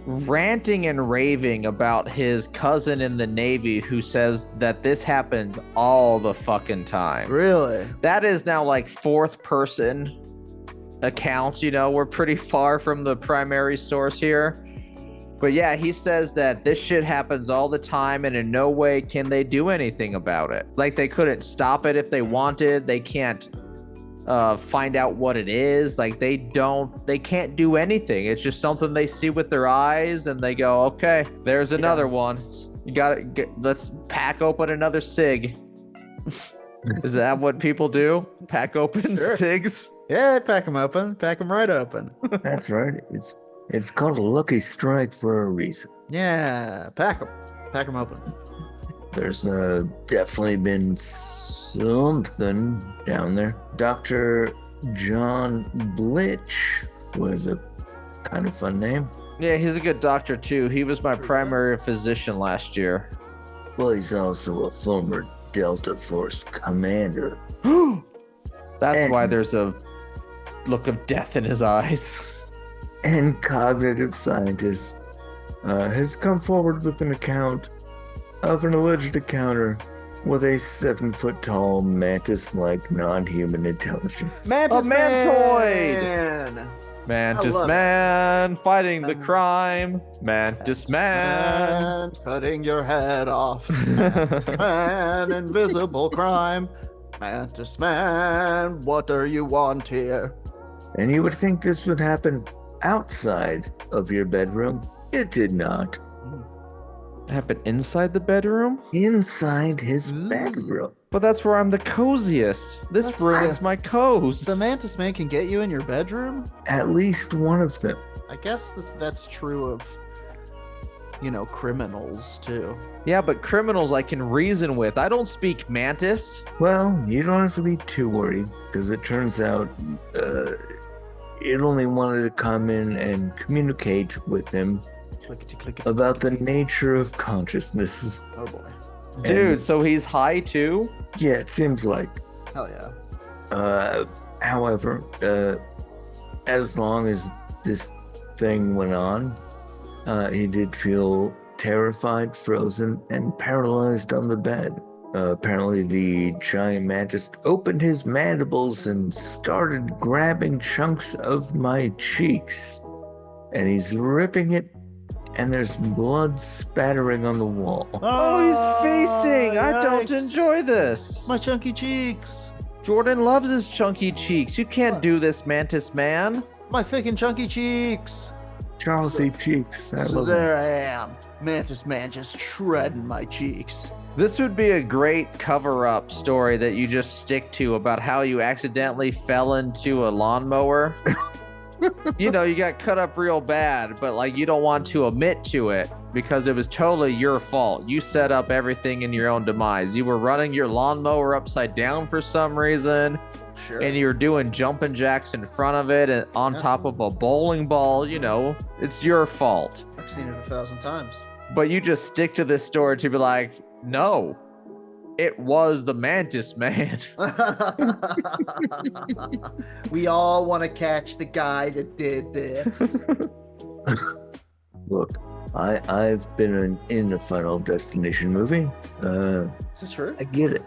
S3: ranting and raving about his cousin in the Navy who says that this happens all the fucking time.
S1: Really?
S3: That is now like fourth person account, we're pretty far from the primary source here. But yeah, he says that this shit happens all the time and in no way can they do anything about it. Like they couldn't stop it if they wanted. They can't find out what it is. Like they can't do anything. It's just something they see with their eyes and they go, okay, there's another one. You let's pack open another cig. Is that what people do? Pack open cigs?
S1: Yeah, pack them open. Pack them right open.
S2: That's right. It's called a lucky strike for a reason.
S1: Yeah, pack them. Pack them open.
S2: There's definitely been something down there. Dr. John Blitch was a kind of fun name.
S3: Yeah, he's a good doctor too. He was my primary physician last year.
S2: Well, he's also a former Delta Force commander.
S3: That's why there's a look of death in his eyes.
S2: And cognitive scientist has come forward with an account of an alleged encounter with a 7-foot-tall mantis-like non-human intelligence.
S3: Mantis Mantoid!
S1: Man.
S3: Mantis Man fighting the crime. Mantis Man
S1: cutting your head off. Mantis Man, invisible crime. Mantis Man, what do you want here?
S2: And you would think this would happen outside of your bedroom. It did not.
S3: Happen inside the bedroom?
S2: Inside his bedroom.
S3: But that's where I'm the coziest. This room is my cozy.
S1: The Mantis Man can get you in your bedroom?
S2: At least one of them.
S1: I guess that's true of, criminals too.
S3: Yeah, but criminals I can reason with. I don't speak Mantis.
S2: Well, you don't have to be too worried, because it turns out it only wanted to come in and communicate with him about the nature of consciousness.
S1: Oh boy.
S3: Dude, so he's high too?
S2: Yeah, it seems like.
S1: Hell yeah.
S2: However, as long as this thing went on, he did feel terrified, frozen, and paralyzed on the bed. Apparently the giant mantis opened his mandibles and started grabbing chunks of my cheeks. And he's ripping it, and there's blood spattering on the wall.
S3: Oh, he's feasting! I don't enjoy this.
S1: My chunky cheeks.
S3: Jordan loves his chunky cheeks. You can't do this, Mantis Man.
S1: My thick and chunky cheeks.
S2: Charlesy cheeks.
S1: So there I am. Mantis Man just shredding my cheeks.
S3: This would be a great cover-up story that you just stick to about how you accidentally fell into a lawnmower. You got cut up real bad, but you don't want to admit to it because it was totally your fault. You set up everything in your own demise. You were running your lawnmower upside down for some reason.
S1: Sure.
S3: And you were doing jumping jacks in front of it and on top of a bowling ball. It's your fault.
S1: I've seen it 1,000 times.
S3: But you just stick to this story to be like, no, it was the Mantis Man.
S1: We all want to catch the guy that did this.
S2: Look, I've been in a Final Destination movie.
S1: Is it true?
S2: I get it.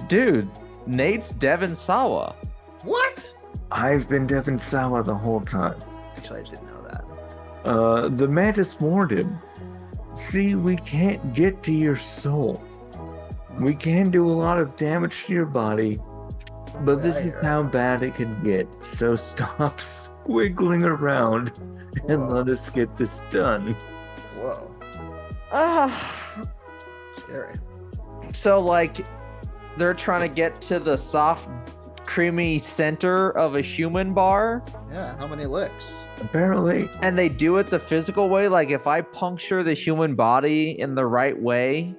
S3: Dude, Nate's Devon Sawa.
S1: What?
S2: I've been Devon Sawa the whole time.
S1: Actually, I just didn't know that.
S2: The mantis warned him. See, we can't get to your soul. We can do a lot of damage to your body, but this is how bad it can get. So stop squiggling around and let us get this done.
S1: Whoa. Scary.
S3: So, they're trying to get to the soft, creamy center of a human bar.
S1: Yeah, how many licks?
S2: Apparently.
S3: And they do it the physical way. If I puncture the human body in the right way,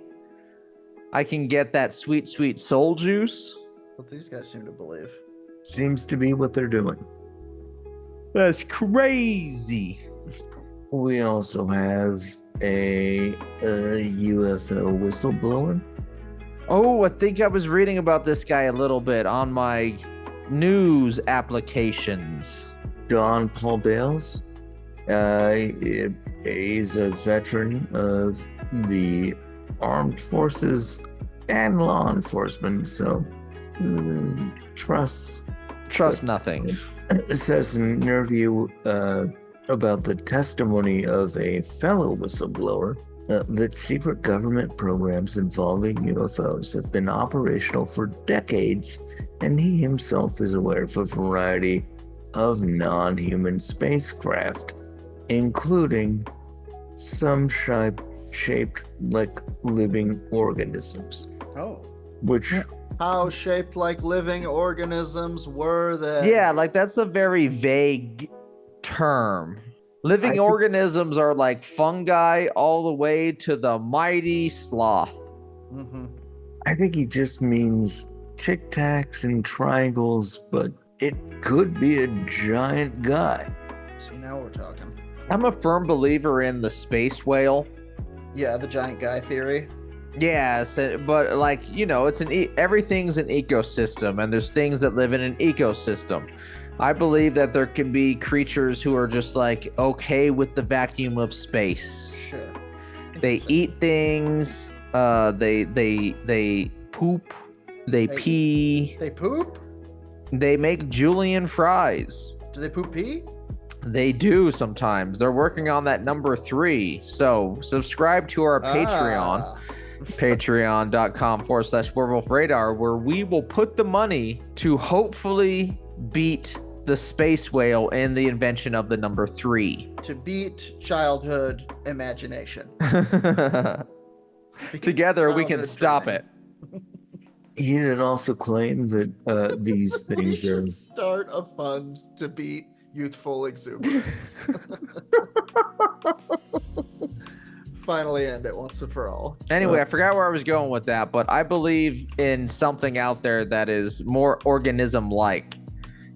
S3: I can get that sweet, sweet soul juice.
S1: What these guys seem to believe.
S2: Seems to be what they're doing.
S3: That's crazy.
S2: We also have a UFO whistleblower.
S3: Oh, I think I was reading about this guy a little bit on my news applications.
S2: John Paul Bales. He's a veteran of the armed forces and law enforcement, so trust
S3: nothing.
S2: It says in an interview about the testimony of a fellow whistleblower that secret government programs involving UFOs have been operational for decades, and he himself is aware of a variety of non-human spacecraft, including some shaped like living organisms.
S1: Oh.
S2: Which...
S1: How shaped like living organisms were they?
S3: Yeah, like that's a very vague term. Living organisms are like fungi all the way to the mighty sloth.
S1: Mm-hmm.
S2: I think he just means tic tacs and triangles, but it could be a giant guy.
S1: See, now we're talking.
S3: I'm a firm believer in the space whale.
S1: Yeah, the giant guy theory.
S3: Yes, but like, you know, it's everything's an ecosystem, and there's things that live in an ecosystem. I believe that there can be creatures who are just like okay with the vacuum of space.
S1: Sure.
S3: They eat things, they poop, they pee.
S1: They poop?
S3: They make julienne fries.
S1: Do they poop pee?
S3: They do sometimes. They're working on that number 3. So subscribe to our Patreon. Patreon.com/Werewolf Radar, where we will put the money to hopefully beat the space whale in the invention of the number 3.
S1: To beat childhood imagination.
S3: Together we can stop it.
S2: He did also claim that these things are...
S1: Start a fund to beat youthful exuberance. Finally end it once and for all.
S3: Anyway, I forgot where I was going with that, but I believe in something out there that is more organism-like.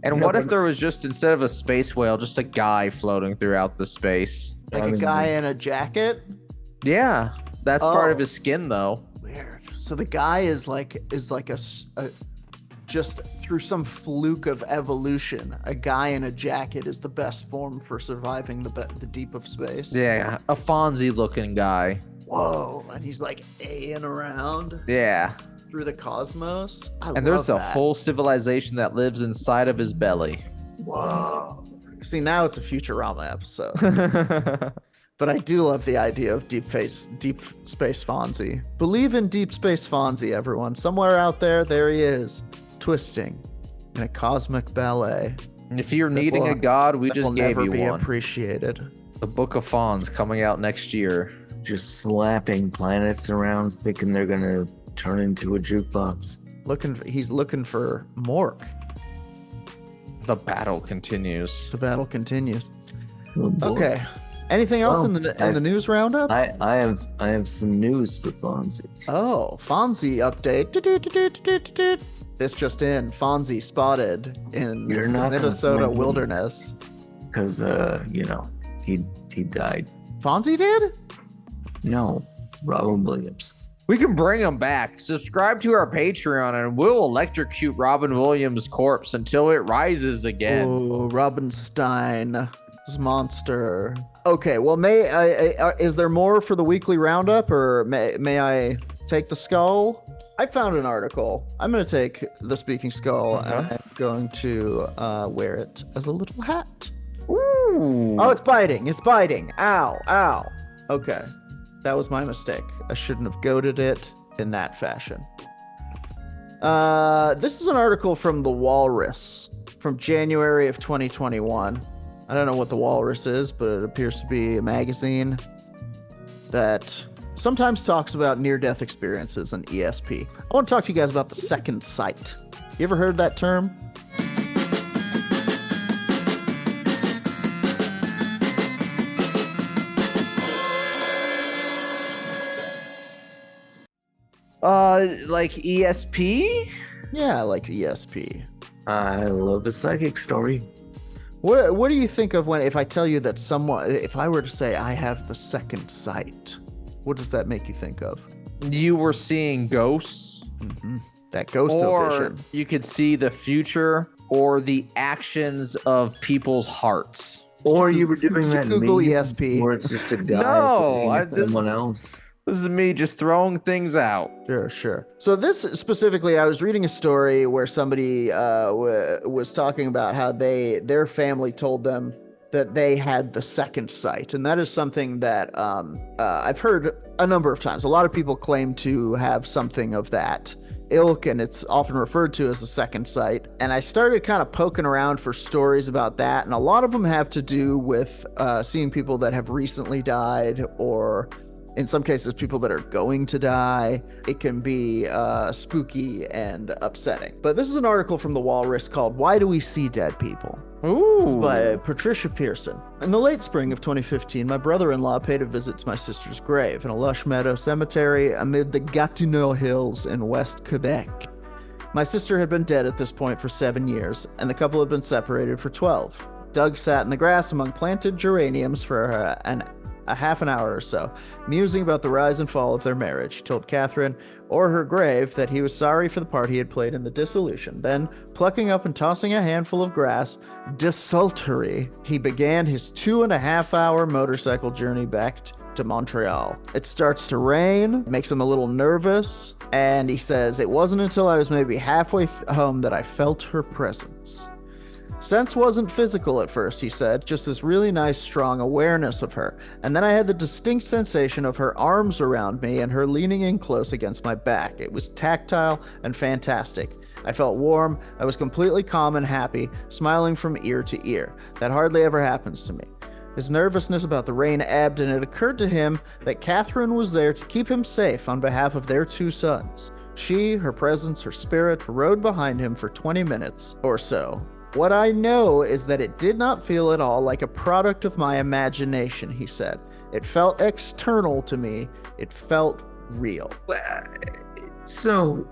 S3: And what if there was just, instead of a space whale, just a guy floating throughout the space?
S1: Like a guy in a jacket?
S3: Yeah, that's part of his skin, though.
S1: Weird. So the guy is like a just through some fluke of evolution, a guy in a jacket is the best form for surviving the deep of space.
S3: Yeah, a Fonzie-looking guy.
S1: Whoa, and he's like A-ing around.
S3: Yeah.
S1: Through the cosmos.
S3: And there's a whole civilization that lives inside of his belly.
S1: Whoa. See, now it's a Futurama episode. But I do love the idea of deep space Fonzie. Believe in deep space Fonzie, everyone. Somewhere out there he is, twisting in a cosmic ballet.
S3: And if you're needing a god, we just gave you one. Will never be
S1: appreciated.
S3: The Book of Fonz coming out next year.
S2: Just slapping planets around, thinking they're gonna turn into a jukebox.
S1: He's looking for Mork.
S3: The battle continues.
S2: Oh,
S1: okay. Anything else in the news roundup?
S2: I have some news for Fonzie.
S1: Oh, Fonzie update. This just in: Fonzie spotted in the Minnesota wilderness.
S2: Because he died.
S1: Fonzie did?
S2: No, Robin Williams.
S3: We can bring him back. Subscribe to our Patreon and we'll electrocute Robin Williams' corpse until it rises again.
S1: Oh, Robinstein's monster. Okay, well, is there more for the weekly roundup, or may I take the skull? I found an article. I'm going to take the speaking skull and I'm going to wear it as a little hat.
S3: Ooh.
S1: Oh, it's biting. Ow. Okay. That was my mistake. I shouldn't have goaded it in that fashion. This is an article from The Walrus from January of 2021. I don't know what The Walrus is, but it appears to be a magazine that sometimes talks about near-death experiences and ESP. I want to talk to you guys about the second sight. You ever heard that term?
S3: Like ESP?
S1: Yeah, like ESP.
S2: I love a psychic story.
S1: What do you think of if I tell you that if I were to say I have the second sight, what does that make you think of?
S3: You were seeing ghosts.
S1: Mm-hmm. That ghost
S3: or
S1: vision.
S3: You could see the future or the actions of people's hearts.
S2: Or you were doing that
S1: Google ESP.
S2: Or it's just a guy
S3: no,
S2: someone else.
S3: This is me just throwing things out.
S1: Sure. So this specifically, I was reading a story where somebody was talking about how their family told them that they had the second sight. And that is something that I've heard a number of times. A lot of people claim to have something of that ilk, and it's often referred to as the second sight. And I started kind of poking around for stories about that, and a lot of them have to do with seeing people that have recently died, or in some cases people that are going to die. It can be spooky and upsetting. But this is an article from the Walrus called "Why Do We See Dead People?"
S3: Ooh.
S1: It's by Patricia Pearson. In the late spring of 2015, my brother-in-law paid a visit to my sister's grave in a lush meadow cemetery amid the Gatineau Hills in West Quebec. My sister had been dead at this point for 7 years, and the couple had been separated for 12. Doug sat in the grass among planted geraniums for a half an hour or so, musing about the rise and fall of their marriage. He told Catherine, or her grave, that he was sorry for the part he had played in the dissolution. Then, plucking up and tossing a handful of grass, desultory, he began his 2.5-hour motorcycle journey back to Montreal. It starts to rain, makes him a little nervous, and he says, "It wasn't until I was maybe halfway home that I felt her presence. Sense wasn't physical at first," he said, "just this really nice, strong awareness of her. And then I had the distinct sensation of her arms around me and her leaning in close against my back. It was tactile and fantastic. I felt warm. I was completely calm and happy, smiling from ear to ear. That hardly ever happens to me." His nervousness about the rain ebbed, and it occurred to him that Catherine was there to keep him safe on behalf of their 2 sons. She, her presence, her spirit, rode behind him for 20 minutes or so. "What I know is that it did not feel at all like a product of my imagination," he said. "It felt external to me. It felt real."
S2: So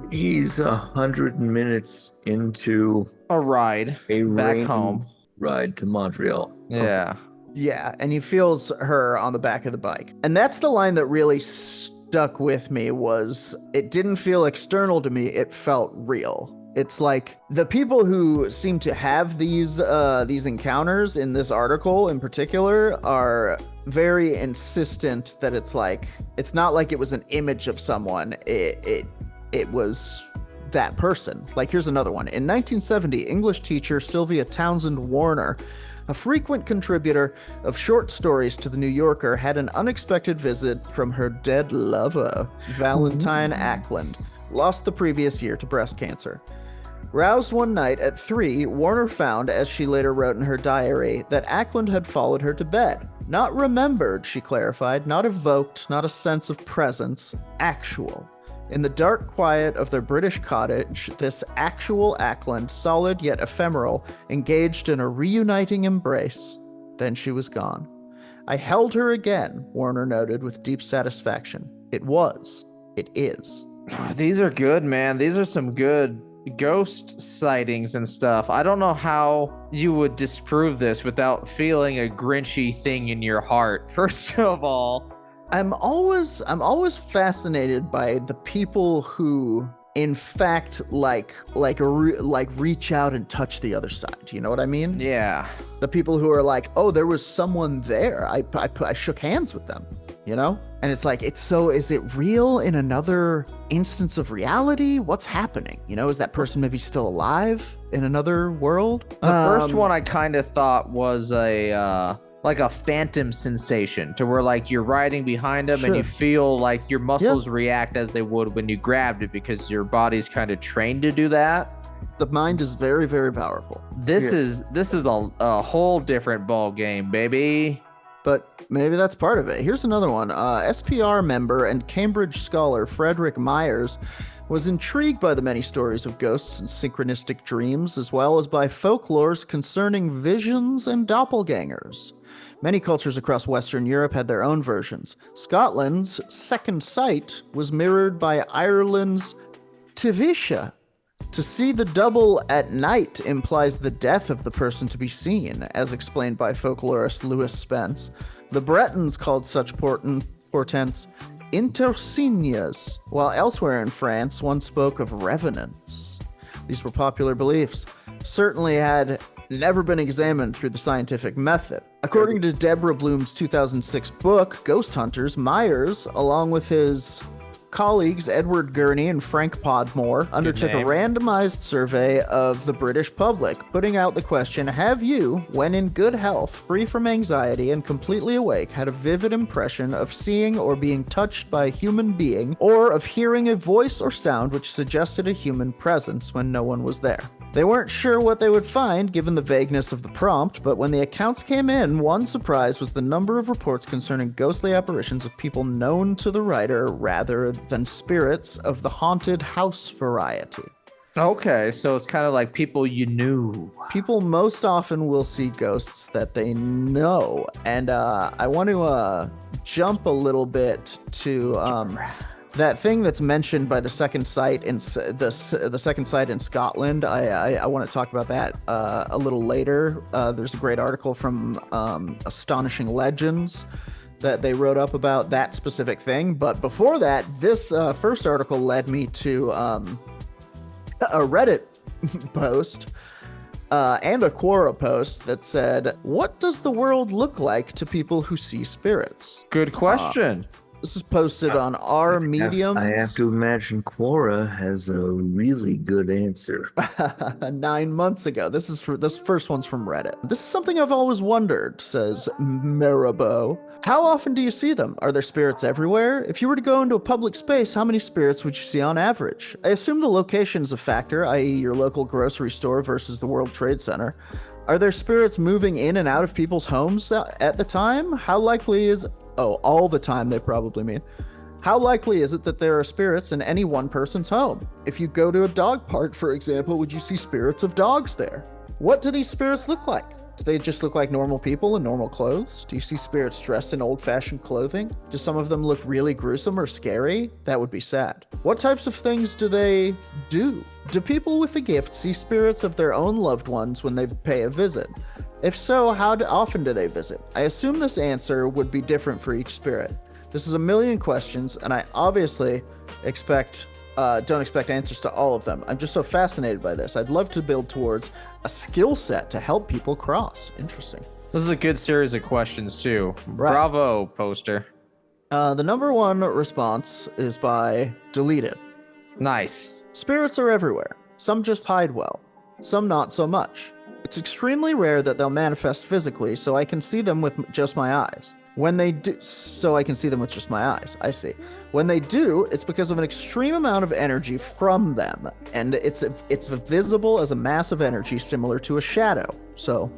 S2: he's 100 minutes into
S3: a ride back home.
S2: Ride to Montreal.
S3: Yeah.
S1: Yeah, and he feels her on the back of the bike. And that's the line that really stuck with me was, it didn't feel external to me, it felt real. It's like the people who seem to have these encounters in this article in particular are very insistent that it's not like it was an image of someone. It was that person. Like, here's another one. In 1970, English teacher Sylvia Townsend Warner, a frequent contributor of short stories to The New Yorker, had an unexpected visit from her dead lover, Valentine Ackland, lost the previous year to breast cancer. Roused one night at 3, Warner found, as she later wrote in her diary, that Ackland had followed her to bed. Not remembered, she clarified, not evoked, not a sense of presence, actual. In the dark quiet of their British cottage, this actual Ackland, solid yet ephemeral, engaged in a reuniting embrace. Then she was gone. "I held her again," Warner noted with deep satisfaction. It is.
S3: These are good, man. These are some good ghost sightings and stuff. I don't know how you would disprove this without feeling a grinchy thing in your heart. First of all,
S1: I'm always fascinated by the people who, in fact, reach out and touch the other side. You know what I mean?
S3: Yeah.
S1: The people who are like, "Oh, there was someone there. I shook hands with them." You know? And it's like, is it real in another instance of reality? What's happening? You know, is that person maybe still alive in another world?
S3: The first one I kind of thought was a phantom sensation, to where like you're riding behind them and you feel like your muscles react as they would when you grabbed it, because your body's kind of trained to do that.
S1: The mind is very, very powerful.
S3: This is a whole different ball game, baby.
S1: But maybe that's part of it. Here's another one. SPR member and Cambridge scholar Frederick Myers was intrigued by the many stories of ghosts and synchronistic dreams, as well as by folklores concerning visions and doppelgangers. Many cultures across Western Europe had their own versions. Scotland's second sight was mirrored by Ireland's Tavisha, To see the double at night implies the death of the person to be seen, as explained by folklorist Louis Spence. The Bretons called such portents intersignes, while elsewhere in France one spoke of revenants. These were popular beliefs, certainly had never been examined through the scientific method. According to Deborah Bloom's 2006 book, Ghost Hunters, Myers, along with his colleagues Edward Gurney and Frank Podmore, undertook a randomized survey of the British public, putting out the question, have you, when in good health, free from anxiety, and completely awake, had a vivid impression of seeing or being touched by a human being, or of hearing a voice or sound which suggested a human presence when no one was there? They weren't sure what they would find, given the vagueness of the prompt, but when the accounts came in, one surprise was the number of reports concerning ghostly apparitions of people known to the writer rather than spirits of the haunted house variety.
S3: Okay, so it's kind of like people you knew.
S1: People most often will see ghosts that they know, and I want to jump a little bit to that thing that's mentioned by the second site in the second site in Scotland. I want to talk about that a little later. There's a great article from Astonishing Legends that they wrote up about that specific thing. But before that, this first article led me to a Reddit post and a Quora post that said, "What does the world look like to people who see spirits?"
S3: Good question.
S1: This is posted on our mediums.
S2: I have to imagine Quora has a really good answer.
S1: 9 months ago. This first one's from Reddit. This is something I've always wondered, says Marabo. How often do you see them? Are there spirits everywhere? If you were to go into a public space, how many spirits would you see on average? I assume the location is a factor, i.e. your local grocery store versus the World Trade Center. Are there spirits moving in and out of people's homes at the time? How likely is... Oh, all the time, they probably mean. How likely is it that there are spirits in any one person's home? If you go to a dog park, for example, would you see spirits of dogs there? What do these spirits look like? Do they just look like normal people in normal clothes? Do you see spirits dressed in old-fashioned clothing? Do some of them look really gruesome or scary? That would be sad. What types of things do they do? Do people with the gift see spirits of their own loved ones when they pay a visit? If so, how often do they visit? I assume this answer would be different for each spirit. This is a million questions, and I obviously don't expect answers to all of them. I'm just so fascinated by this. I'd love to build towards a skill set to help people cross. Interesting.
S3: This is a good series of questions, too.
S1: Right.
S3: Bravo, poster.
S1: The number one response is by Deleted.
S3: Nice.
S1: Spirits are everywhere. Some just hide well. Some not so much. It's extremely rare that they'll manifest physically, so I can see them with just my eyes. When they do, I see. When they do, it's because of an extreme amount of energy from them, and it's visible as a mass of energy similar to a shadow. So,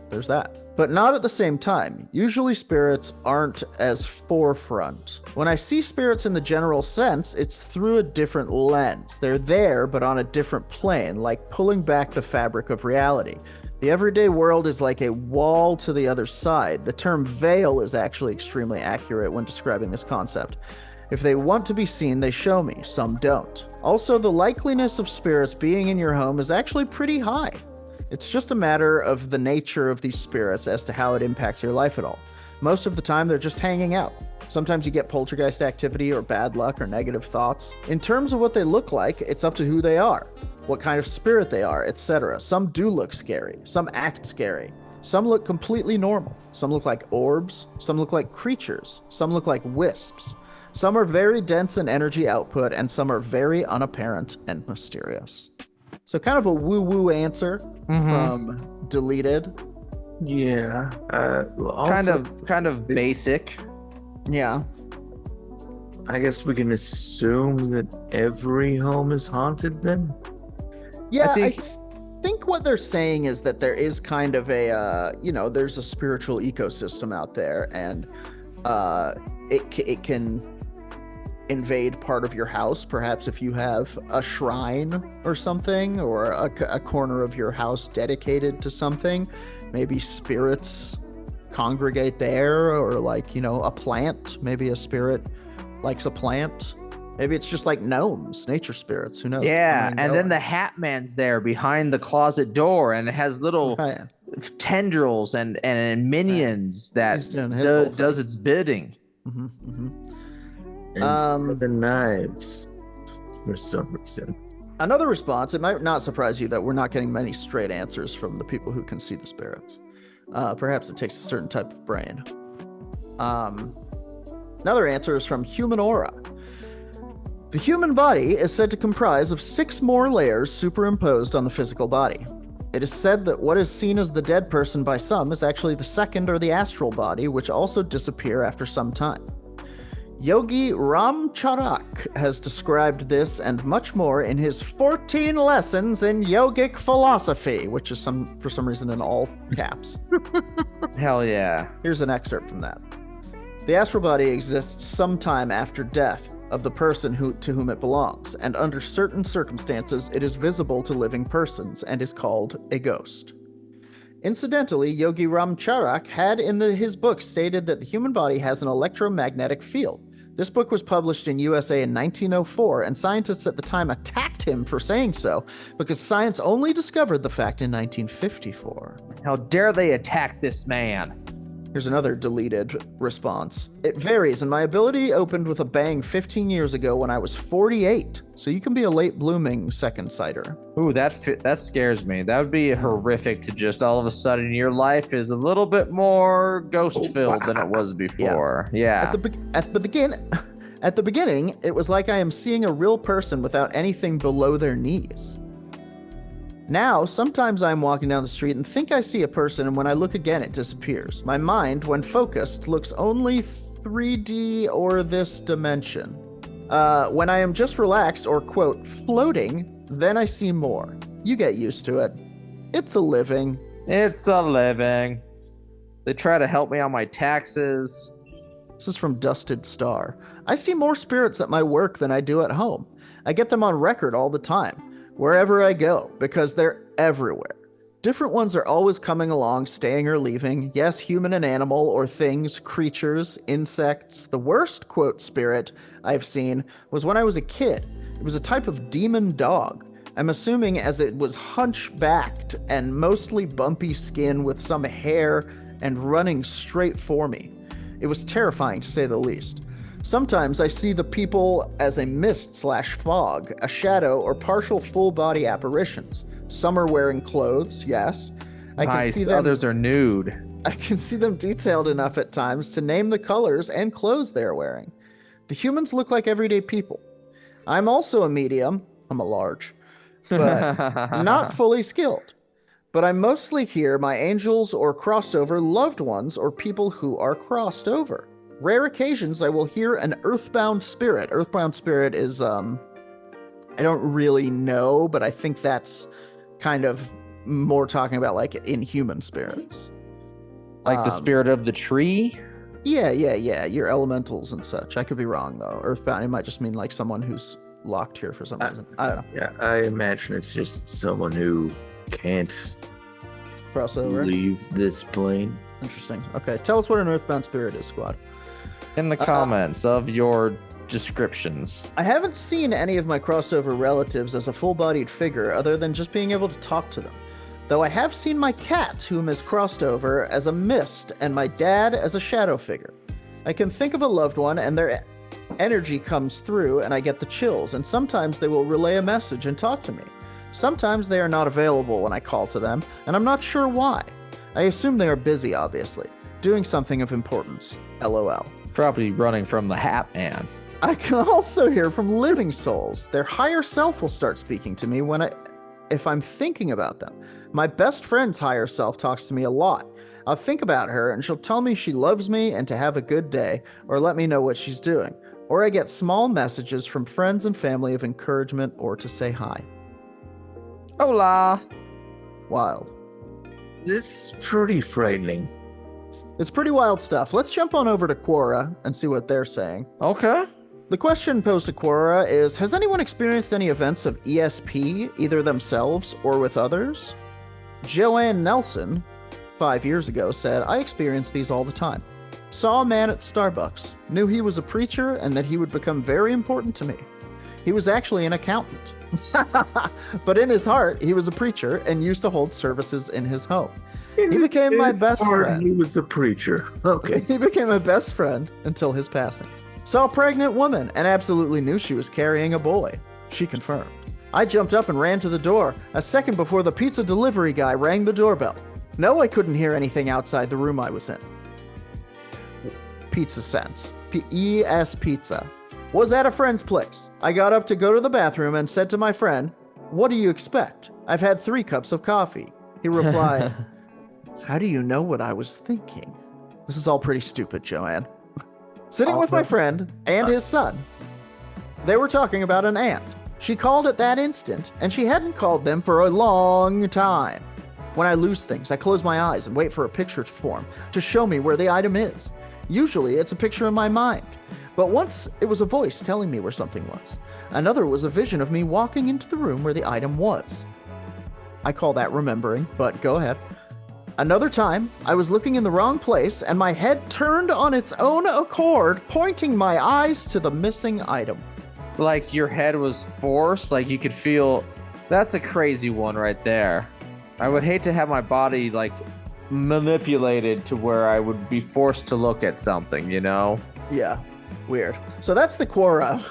S1: there's that. But not at the same time. Usually spirits aren't as forefront. When I see spirits in the general sense, it's through a different lens. They're there, but on a different plane, like pulling back the fabric of reality. The everyday world is like a wall to the other side. The term veil is actually extremely accurate when describing this concept. If they want to be seen, they show me. Some don't. Also, the likeliness of spirits being in your home is actually pretty high. It's just a matter of the nature of these spirits as to how it impacts your life at all. Most of the time, they're just hanging out. Sometimes you get poltergeist activity or bad luck or negative thoughts. In terms of what they look like, it's up to who they are, what kind of spirit they are, etc. Some do look scary. Some act scary. Some look completely normal. Some look like orbs. Some look like creatures. Some look like wisps. Some are very dense in energy output, and some are very unapparent and mysterious. So kind of a woo-woo answer from Deleted.
S2: Yeah.
S3: Kind of basic.
S1: Yeah.
S2: I guess we can assume that every home is haunted then?
S1: Yeah, I think what they're saying is that there is kind of a, there's a spiritual ecosystem out there, and it can invade part of your house. Perhaps if you have a shrine or something, or a corner of your house dedicated to something, maybe spirits congregate there, or a plant. Maybe a spirit likes a plant. Maybe it's just like gnomes, nature spirits. Who knows?
S3: Yeah, and then the Hat Man's there behind the closet door, and it has little tendrils and minions that does its bidding.
S2: And the knives, for some reason.
S1: Another response, it might not surprise you that we're not getting many straight answers from the people who can see the spirits. Perhaps it takes a certain type of brain. Another answer is from Human Aura. The human body is said to comprise of 6 more layers superimposed on the physical body. It is said that what is seen as the dead person by some is actually the second or the astral body, which also disappear after some time. Yogi Ramcharak has described this and much more in his 14 lessons in yogic philosophy, which is for some reason in all caps.
S3: Hell yeah.
S1: Here's an excerpt from that. The astral body exists sometime after death of the person to whom it belongs, and under certain circumstances it is visible to living persons and is called a ghost. Incidentally, Yogi Ramcharak had in his book stated that the human body has an electromagnetic field. This book was published in USA in 1904, and scientists at the time attacked him for saying so, because science only discovered the fact in 1954.
S3: How dare they attack this man?
S1: Here's another deleted response. It varies, and my ability opened with a bang 15 years ago when I was 48. So you can be a late blooming second sighter.
S3: Ooh, that scares me. That would be horrific to just all of a sudden your life is a little bit more ghost filled than it was before. Yeah.
S1: At the beginning, it was like I am seeing a real person without anything below their knees. Now, sometimes I'm walking down the street and think I see a person, and when I look again, it disappears. My mind, when focused, looks only 3D or this dimension. When I am just relaxed or, quote, floating, then I see more. You get used to it. It's a living.
S3: It's a living. They try to help me on my taxes.
S1: This is from Dusted Star. I see more spirits at my work than I do at home. I get them on record all the time. Wherever I go, because they're everywhere. Different ones are always coming along, staying or leaving. Yes, human and animal, or things, creatures, insects. The worst, quote, spirit I've seen was when I was a kid. It was a type of demon dog. I'm assuming as it was hunchbacked and mostly bumpy skin with some hair and running straight for me. It was terrifying to say the least. Sometimes I see the people as a mist/fog, a shadow, or partial full-body apparitions. Some are wearing clothes, yes. I can see them,
S3: others are nude.
S1: I can see them detailed enough at times to name the colors and clothes they are wearing. The humans look like everyday people. I'm also a medium. I'm a large, but not fully skilled. But I mostly hear my angels or crossed over loved ones or people who are crossed over. Rare occasions, I will hear an earthbound spirit. Earthbound spirit is, I don't really know, but I think that's kind of more talking about like inhuman spirits.
S3: Like the spirit of the tree?
S1: Yeah. Your elementals and such. I could be wrong, though. Earthbound, it might just mean like someone who's locked here for some reason. I don't know.
S2: Yeah, I imagine it's just someone who can't
S1: crossover,
S2: leave this plane.
S1: Interesting. Okay, tell us what an earthbound spirit is, squad.
S3: In the comments of your descriptions.
S1: I haven't seen any of my crossover relatives as a full-bodied figure other than just being able to talk to them. Though I have seen my cat, whom is crossed over, as a mist and my dad as a shadow figure. I can think of a loved one and their energy comes through and I get the chills, and sometimes they will relay a message and talk to me. Sometimes they are not available when I call to them, and I'm not sure why. I assume they are busy, obviously, doing something of importance. LOL.
S3: Probably running from the Hat Man.
S1: I can also hear from living souls. Their higher self will start speaking to me if I'm thinking about them. My best friend's higher self talks to me a lot. I'll think about her and she'll tell me she loves me and to have a good day, or let me know what she's doing. Or I get small messages from friends and family of encouragement or to say hi.
S3: Hola.
S1: Wild.
S2: This is pretty frightening.
S1: It's pretty wild stuff. Let's jump on over to Quora and see what they're saying.
S3: Okay.
S1: The question posed to Quora is, has anyone experienced any events of ESP, either themselves or with others? Joanne Nelson, 5 years ago, said, I experience these all the time. saw a man at Starbucks, knew he was a preacher and that he would become very important to me. He was actually an accountant. But in his heart, he was a preacher and used to hold services in his home. He became my best friend.
S2: He was a preacher. Okay.
S1: He became my best friend until his passing. Saw a pregnant woman and absolutely knew she was carrying a boy. She confirmed. I jumped up and ran to the door a second before the pizza delivery guy rang the doorbell. No, I couldn't hear anything outside the room I was in. Pizza sense. E.S. Pizza. Was at a friend's place. I got up to go to the bathroom and said to my friend, "What do you expect? I've had 3 cups of coffee." He replied, "How do you know what I was thinking?" This is all pretty stupid, Joanne. Sitting with my friend and his son, they were talking about an aunt. She called at that instant, and she hadn't called them for a long time. When I lose things, I close my eyes and wait for a picture to form to show me where the item is. Usually, it's a picture in my mind. But once, it was a voice telling me where something was. Another was a vision of me walking into the room where the item was. I call that remembering, but go ahead. Another time, I was looking in the wrong place, and my head turned on its own accord, pointing my eyes to the missing item.
S3: Like your head was forced, like you could feel... That's a crazy one right there. I would hate to have my body, like, manipulated to where I would be forced to look at something, you know?
S1: Yeah, weird. So that's the Quora.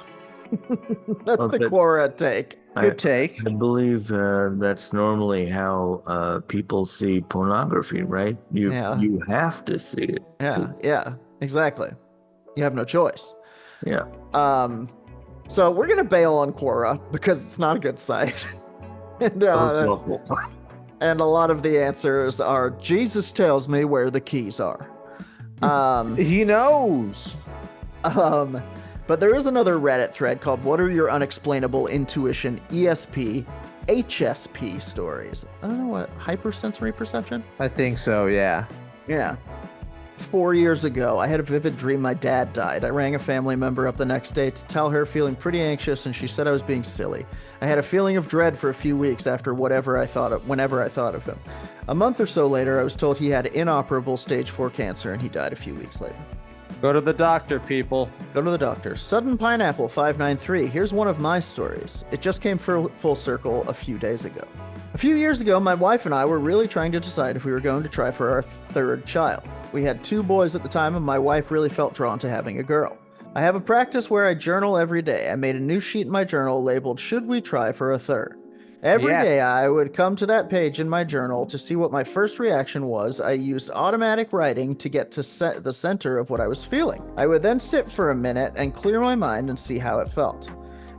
S1: That's the Quora take.
S3: Good take.
S2: I believe that's normally how people see pornography, right? You have to see it.
S1: Yeah, exactly. You have no choice.
S2: Yeah.
S1: So we're gonna bail on Quora because it's not a good site. And and a lot of the answers are, Jesus tells me where the keys are.
S3: He knows.
S1: But there is another Reddit thread called "What are your unexplainable intuition ESP HSP stories?" I don't know what, hypersensory perception?
S3: I think so, yeah.
S1: Yeah. 4 years ago, I had a vivid dream my dad died. I rang a family member up the next day to tell her, feeling pretty anxious, and she said I was being silly. I had a feeling of dread for a few weeks after whenever I thought of him. A month or so later, I was told he had inoperable stage 4 cancer, and he died a few weeks later.
S3: Go to the doctor, people.
S1: Go to the doctor. Sudden Pineapple 593. Here's one of my stories. It just came full circle a few days ago. A few years ago, my wife and I were really trying to decide if we were going to try for our 3rd child. We had 2 boys at the time, and my wife really felt drawn to having a girl. I have a practice where I journal every day. I made a new sheet in my journal labeled, "Should we try for a 3rd?" Every day I would come to that page in my journal to see what my first reaction was. I used automatic writing to get to the center of what I was feeling. I would then sit for a minute and clear my mind and see how it felt.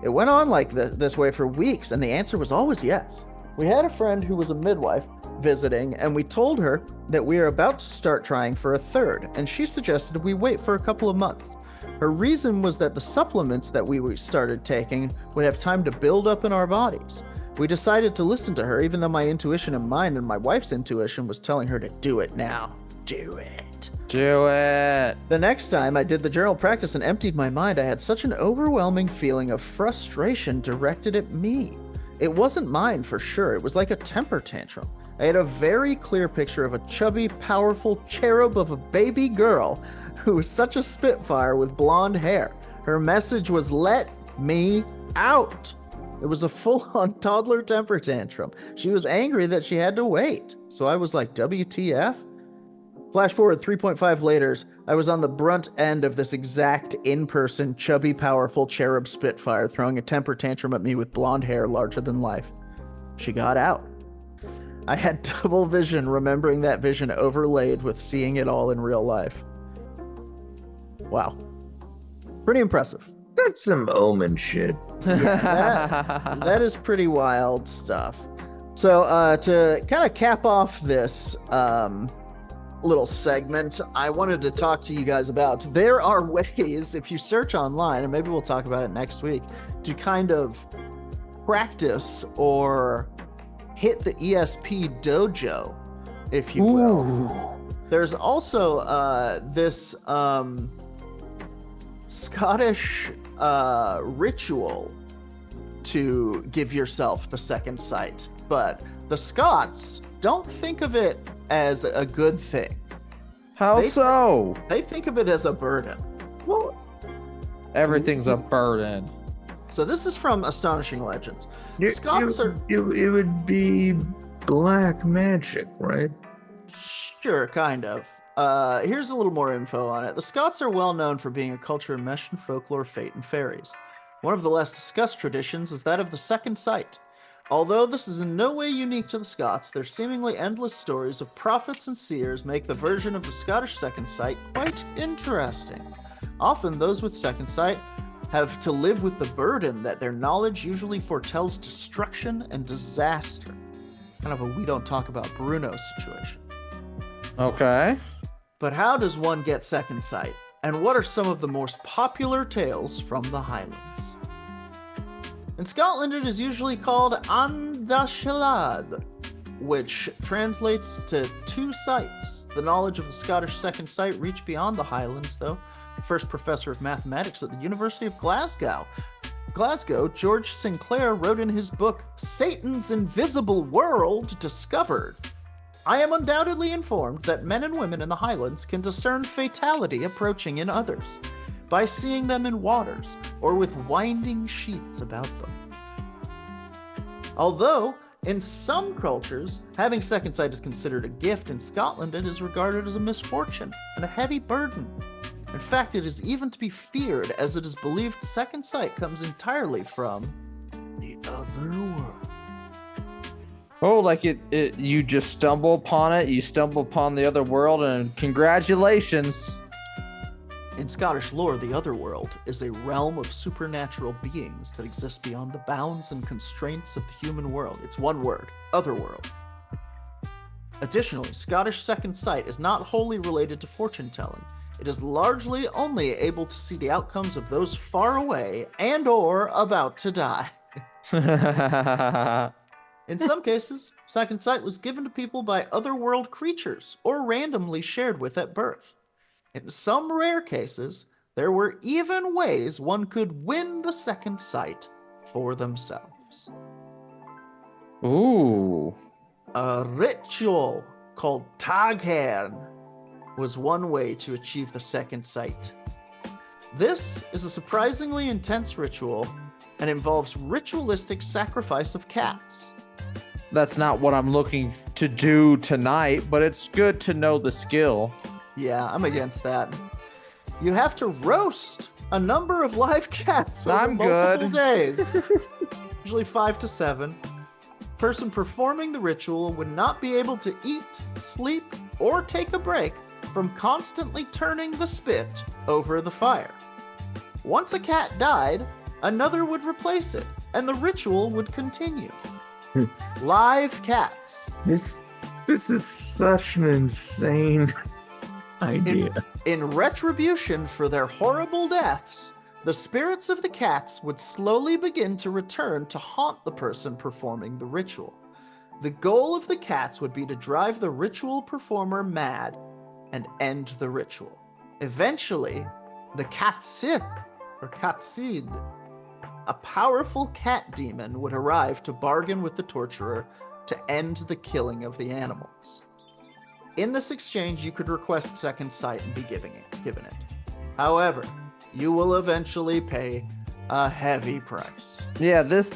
S1: It went on like this way for weeks, and the answer was always yes. We had a friend who was a midwife visiting, and we told her that we are about to start trying for a 3rd, and she suggested we wait for a couple of months. Her reason was that the supplements that we started taking would have time to build up in our bodies. We decided to listen to her, even though my intuition and mine and my wife's intuition was telling her to do it now. Do it.
S3: Do it.
S1: The next time I did the journal practice and emptied my mind, I had such an overwhelming feeling of frustration directed at me. It wasn't mine for sure. It was like a temper tantrum. I had a very clear picture of a chubby, powerful cherub of a baby girl who was such a spitfire with blonde hair. Her message was, "Let me out." It was a full-on toddler temper tantrum. She was angry that she had to wait. So I was like, WTF? Flash forward 3.5 later, I was on the brunt end of this exact in-person, chubby, powerful cherub spitfire throwing a temper tantrum at me with blonde hair larger than life. She got out. I had double vision, remembering that vision overlaid with seeing it all in real life. Wow. Pretty impressive.
S2: That's some Omen shit.
S1: Yeah, that is pretty wild stuff. So to kind of cap off this little segment, I wanted to talk to you guys about, there are ways, if you search online, and maybe we'll talk about it next week, to kind of practice or hit the ESP dojo, if you will. Ooh. There's also this Scottish ritual to give yourself the second sight, but the Scots don't think of it as a good thing.
S3: How so?
S1: They think of it as a burden.
S3: Well, everything's a burden.
S1: So this is from Astonishing Legends.
S2: It would be black magic, right?
S1: Sure, kind of. Here's a little more info on it. The Scots are well known for being a culture enmeshed in folklore, fate, and fairies. One of the less discussed traditions is that of the second sight. Although this is in no way unique to the Scots, their seemingly endless stories of prophets and seers make the version of the Scottish second sight quite interesting. Often those with second sight have to live with the burden that their knowledge usually foretells destruction and disaster. Kind of a we don't talk about Bruno situation.
S3: Okay.
S1: But how does one get second sight? And what are some of the most popular tales from the Highlands? In Scotland, it is usually called Andashilad, which translates to two sights. The knowledge of the Scottish second sight reached beyond the Highlands, though. The first professor of mathematics at the University of Glasgow, George Sinclair, wrote in his book, Satan's Invisible World Discovered. I am undoubtedly informed that men and women in the Highlands can discern fatality approaching in others by seeing them in waters or with winding sheets about them. Although, in some cultures, having second sight is considered a gift, in Scotland it is regarded as a misfortune and a heavy burden. In fact, it is even to be feared, as it is believed second sight comes entirely from the other world.
S3: Oh, like you just stumble upon it, you stumble upon the other world, and congratulations.
S1: In Scottish lore, the Otherworld is a realm of supernatural beings that exist beyond the bounds and constraints of the human world. It's one word, Otherworld. Additionally, Scottish second sight is not wholly related to fortune telling. It is largely only able to see the outcomes of those far away and or about to die. In some cases, second sight was given to people by otherworld creatures or randomly shared with at birth. In some rare cases, there were even ways one could win the second sight for themselves.
S3: Ooh.
S1: A ritual called Taghairn was one way to achieve the second sight. This is a surprisingly intense ritual and involves ritualistic sacrifice of cats.
S3: That's not what I'm looking to do tonight, but it's good to know the skill.
S1: Yeah, I'm against that. You have to roast a number of live cats over multiple days. Usually 5 to 7. Person performing the ritual would not be able to eat, sleep, or take a break from constantly turning the spit over the fire. Once a cat died, another would replace it, and the ritual would continue. Live cats.
S2: This is such an insane idea.
S1: In retribution for their horrible deaths, the spirits of the cats would slowly begin to return to haunt the person performing the ritual. The goal of the cats would be to drive the ritual performer mad and end the ritual. Eventually, the Catsid, or Catsid, a powerful cat demon, would arrive to bargain with the torturer to end the killing of the animals. In this exchange, you could request second sight and be given it. However, you will eventually pay a heavy price.
S3: Yeah, this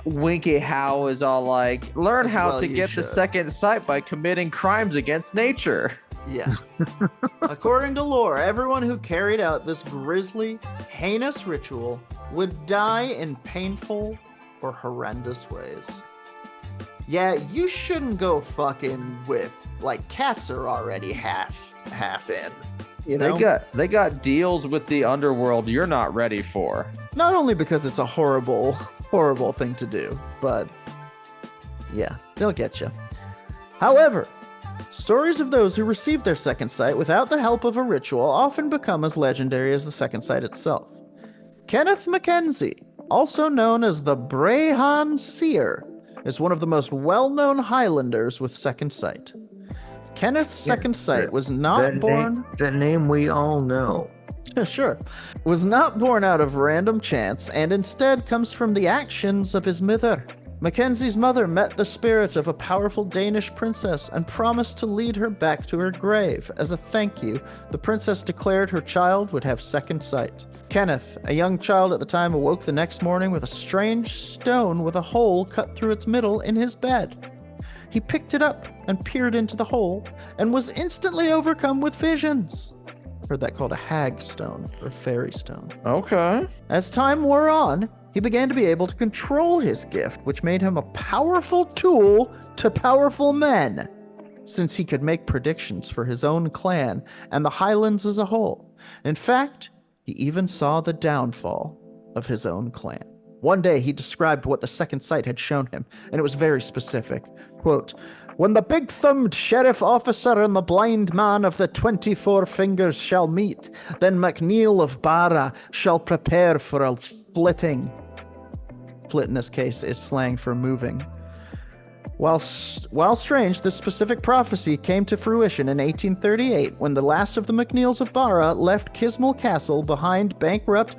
S3: Winky How is all like, learn how to get the second sight by committing crimes against nature.
S1: Yeah. According to lore, everyone who carried out this grisly, heinous ritual would die in painful or horrendous ways. Yeah, you shouldn't go fucking with, like, cats are already half in. You know?
S3: They got deals with the underworld you're not ready for.
S1: Not only because it's a horrible, horrible thing to do, but yeah, they'll get you. However, stories of those who received their second sight without the help of a ritual often become as legendary as the second sight itself. Kenneth Mackenzie, also known as the Brehon Seer, is one of the most well-known Highlanders with second sight. Kenneth's second sight was not born...
S2: The name we all know.
S1: Sure. Was not born out of random chance, and instead comes from the actions of his mother, Mackenzie's mother met the spirit of a powerful Danish princess and promised to lead her back to her grave. As a thank you, the princess declared her child would have second sight. Kenneth, a young child at the time, awoke the next morning with a strange stone with a hole cut through its middle in his bed. He picked it up and peered into the hole and was instantly overcome with visions. Heard that called a hag stone or fairy stone.
S3: Okay.
S1: As time wore on, he began to be able to control his gift, which made him a powerful tool to powerful men, since he could make predictions for his own clan and the Highlands as a whole. In fact, he even saw the downfall of his own clan. One day, he described what the second sight had shown him, and it was very specific. Quote, "When the big-thumbed sheriff officer and the blind man of the 24 fingers shall meet, then MacNeil of Barra shall prepare for a flitting." Flit in this case is slang for moving. While strange, this specific prophecy came to fruition in 1838 when the last of the MacNeils of Barra left Kismal Castle behind bankrupt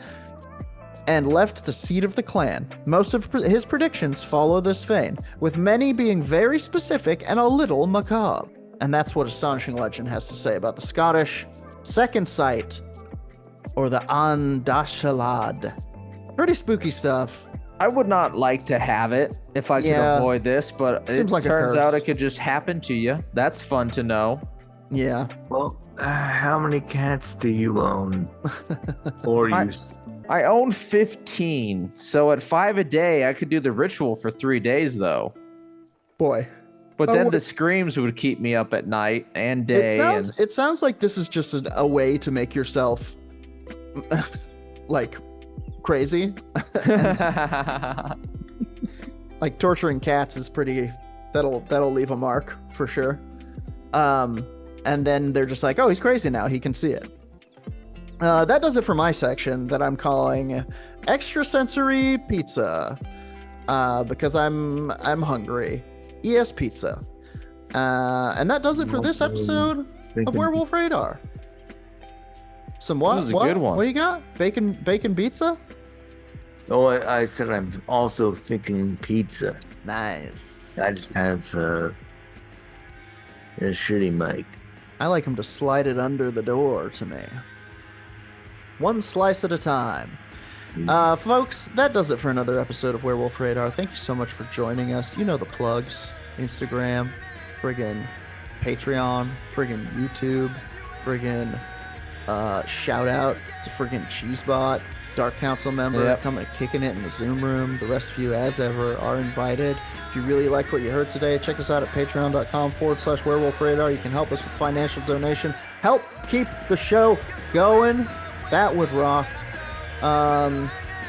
S1: and left the seat of the clan. Most of his predictions follow this vein, with many being very specific and a little macabre. And that's what Astonishing Legend has to say about the Scottish second sight, or the Andashalad. Pretty spooky stuff.
S3: I would not like to have it if I could avoid this, but it
S1: like
S3: turns out it could just happen to you. That's fun to know.
S1: Yeah.
S2: Well, how many cats do you own? Or
S3: I own 15, so at 5 a day, I could do the ritual for 3 days, though.
S1: Boy.
S3: But then the screams would keep me up at night and day.
S1: It sounds like this is just a way to make yourself, like, crazy. Like, torturing cats is pretty... That'll leave a mark, for sure. And then they're just like, oh, he's crazy now. He can see it. That does it for my section that I'm calling Extrasensory Pizza, because I'm hungry. ES Pizza. And that does it for this episode of Werewolf Radar. Some what?
S3: That was a good one.
S1: What do you got? Bacon pizza?
S2: Oh, I said I'm also thinking pizza.
S1: Nice.
S2: I just have a shitty mic.
S1: I like him to slide it under the door to me. One slice at a time. Folks, that does it for another episode of Werewolf Radar. Thank you so much for joining us. You know the plugs. Instagram, friggin' Patreon, friggin' YouTube, friggin' shout out to friggin' Cheesebot, Dark Council member, coming kicking it in the Zoom room. The rest of you, as ever, are invited. If you really liked what you heard today, check us out at patreon.com/Werewolf Radar. You can help us with financial donation. Help keep the show going. That would rock.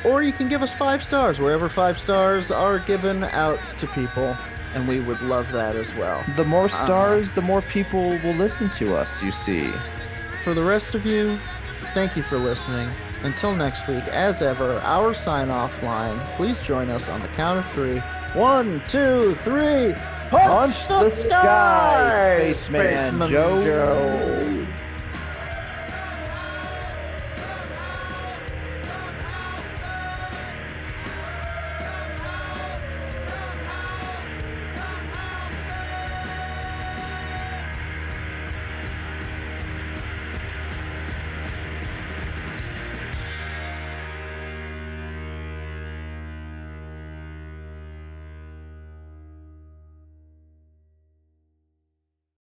S1: Or you can give us 5 stars wherever 5 stars are given out to people, and we would love that as well.
S3: The more stars, the more people will listen to us, you see.
S1: For the rest of you, thank you for listening. Until next week, as ever, our sign-off line. Please join us on the count of 3. 1, 2, 3. Punch the sky,
S3: Spaceman Joe.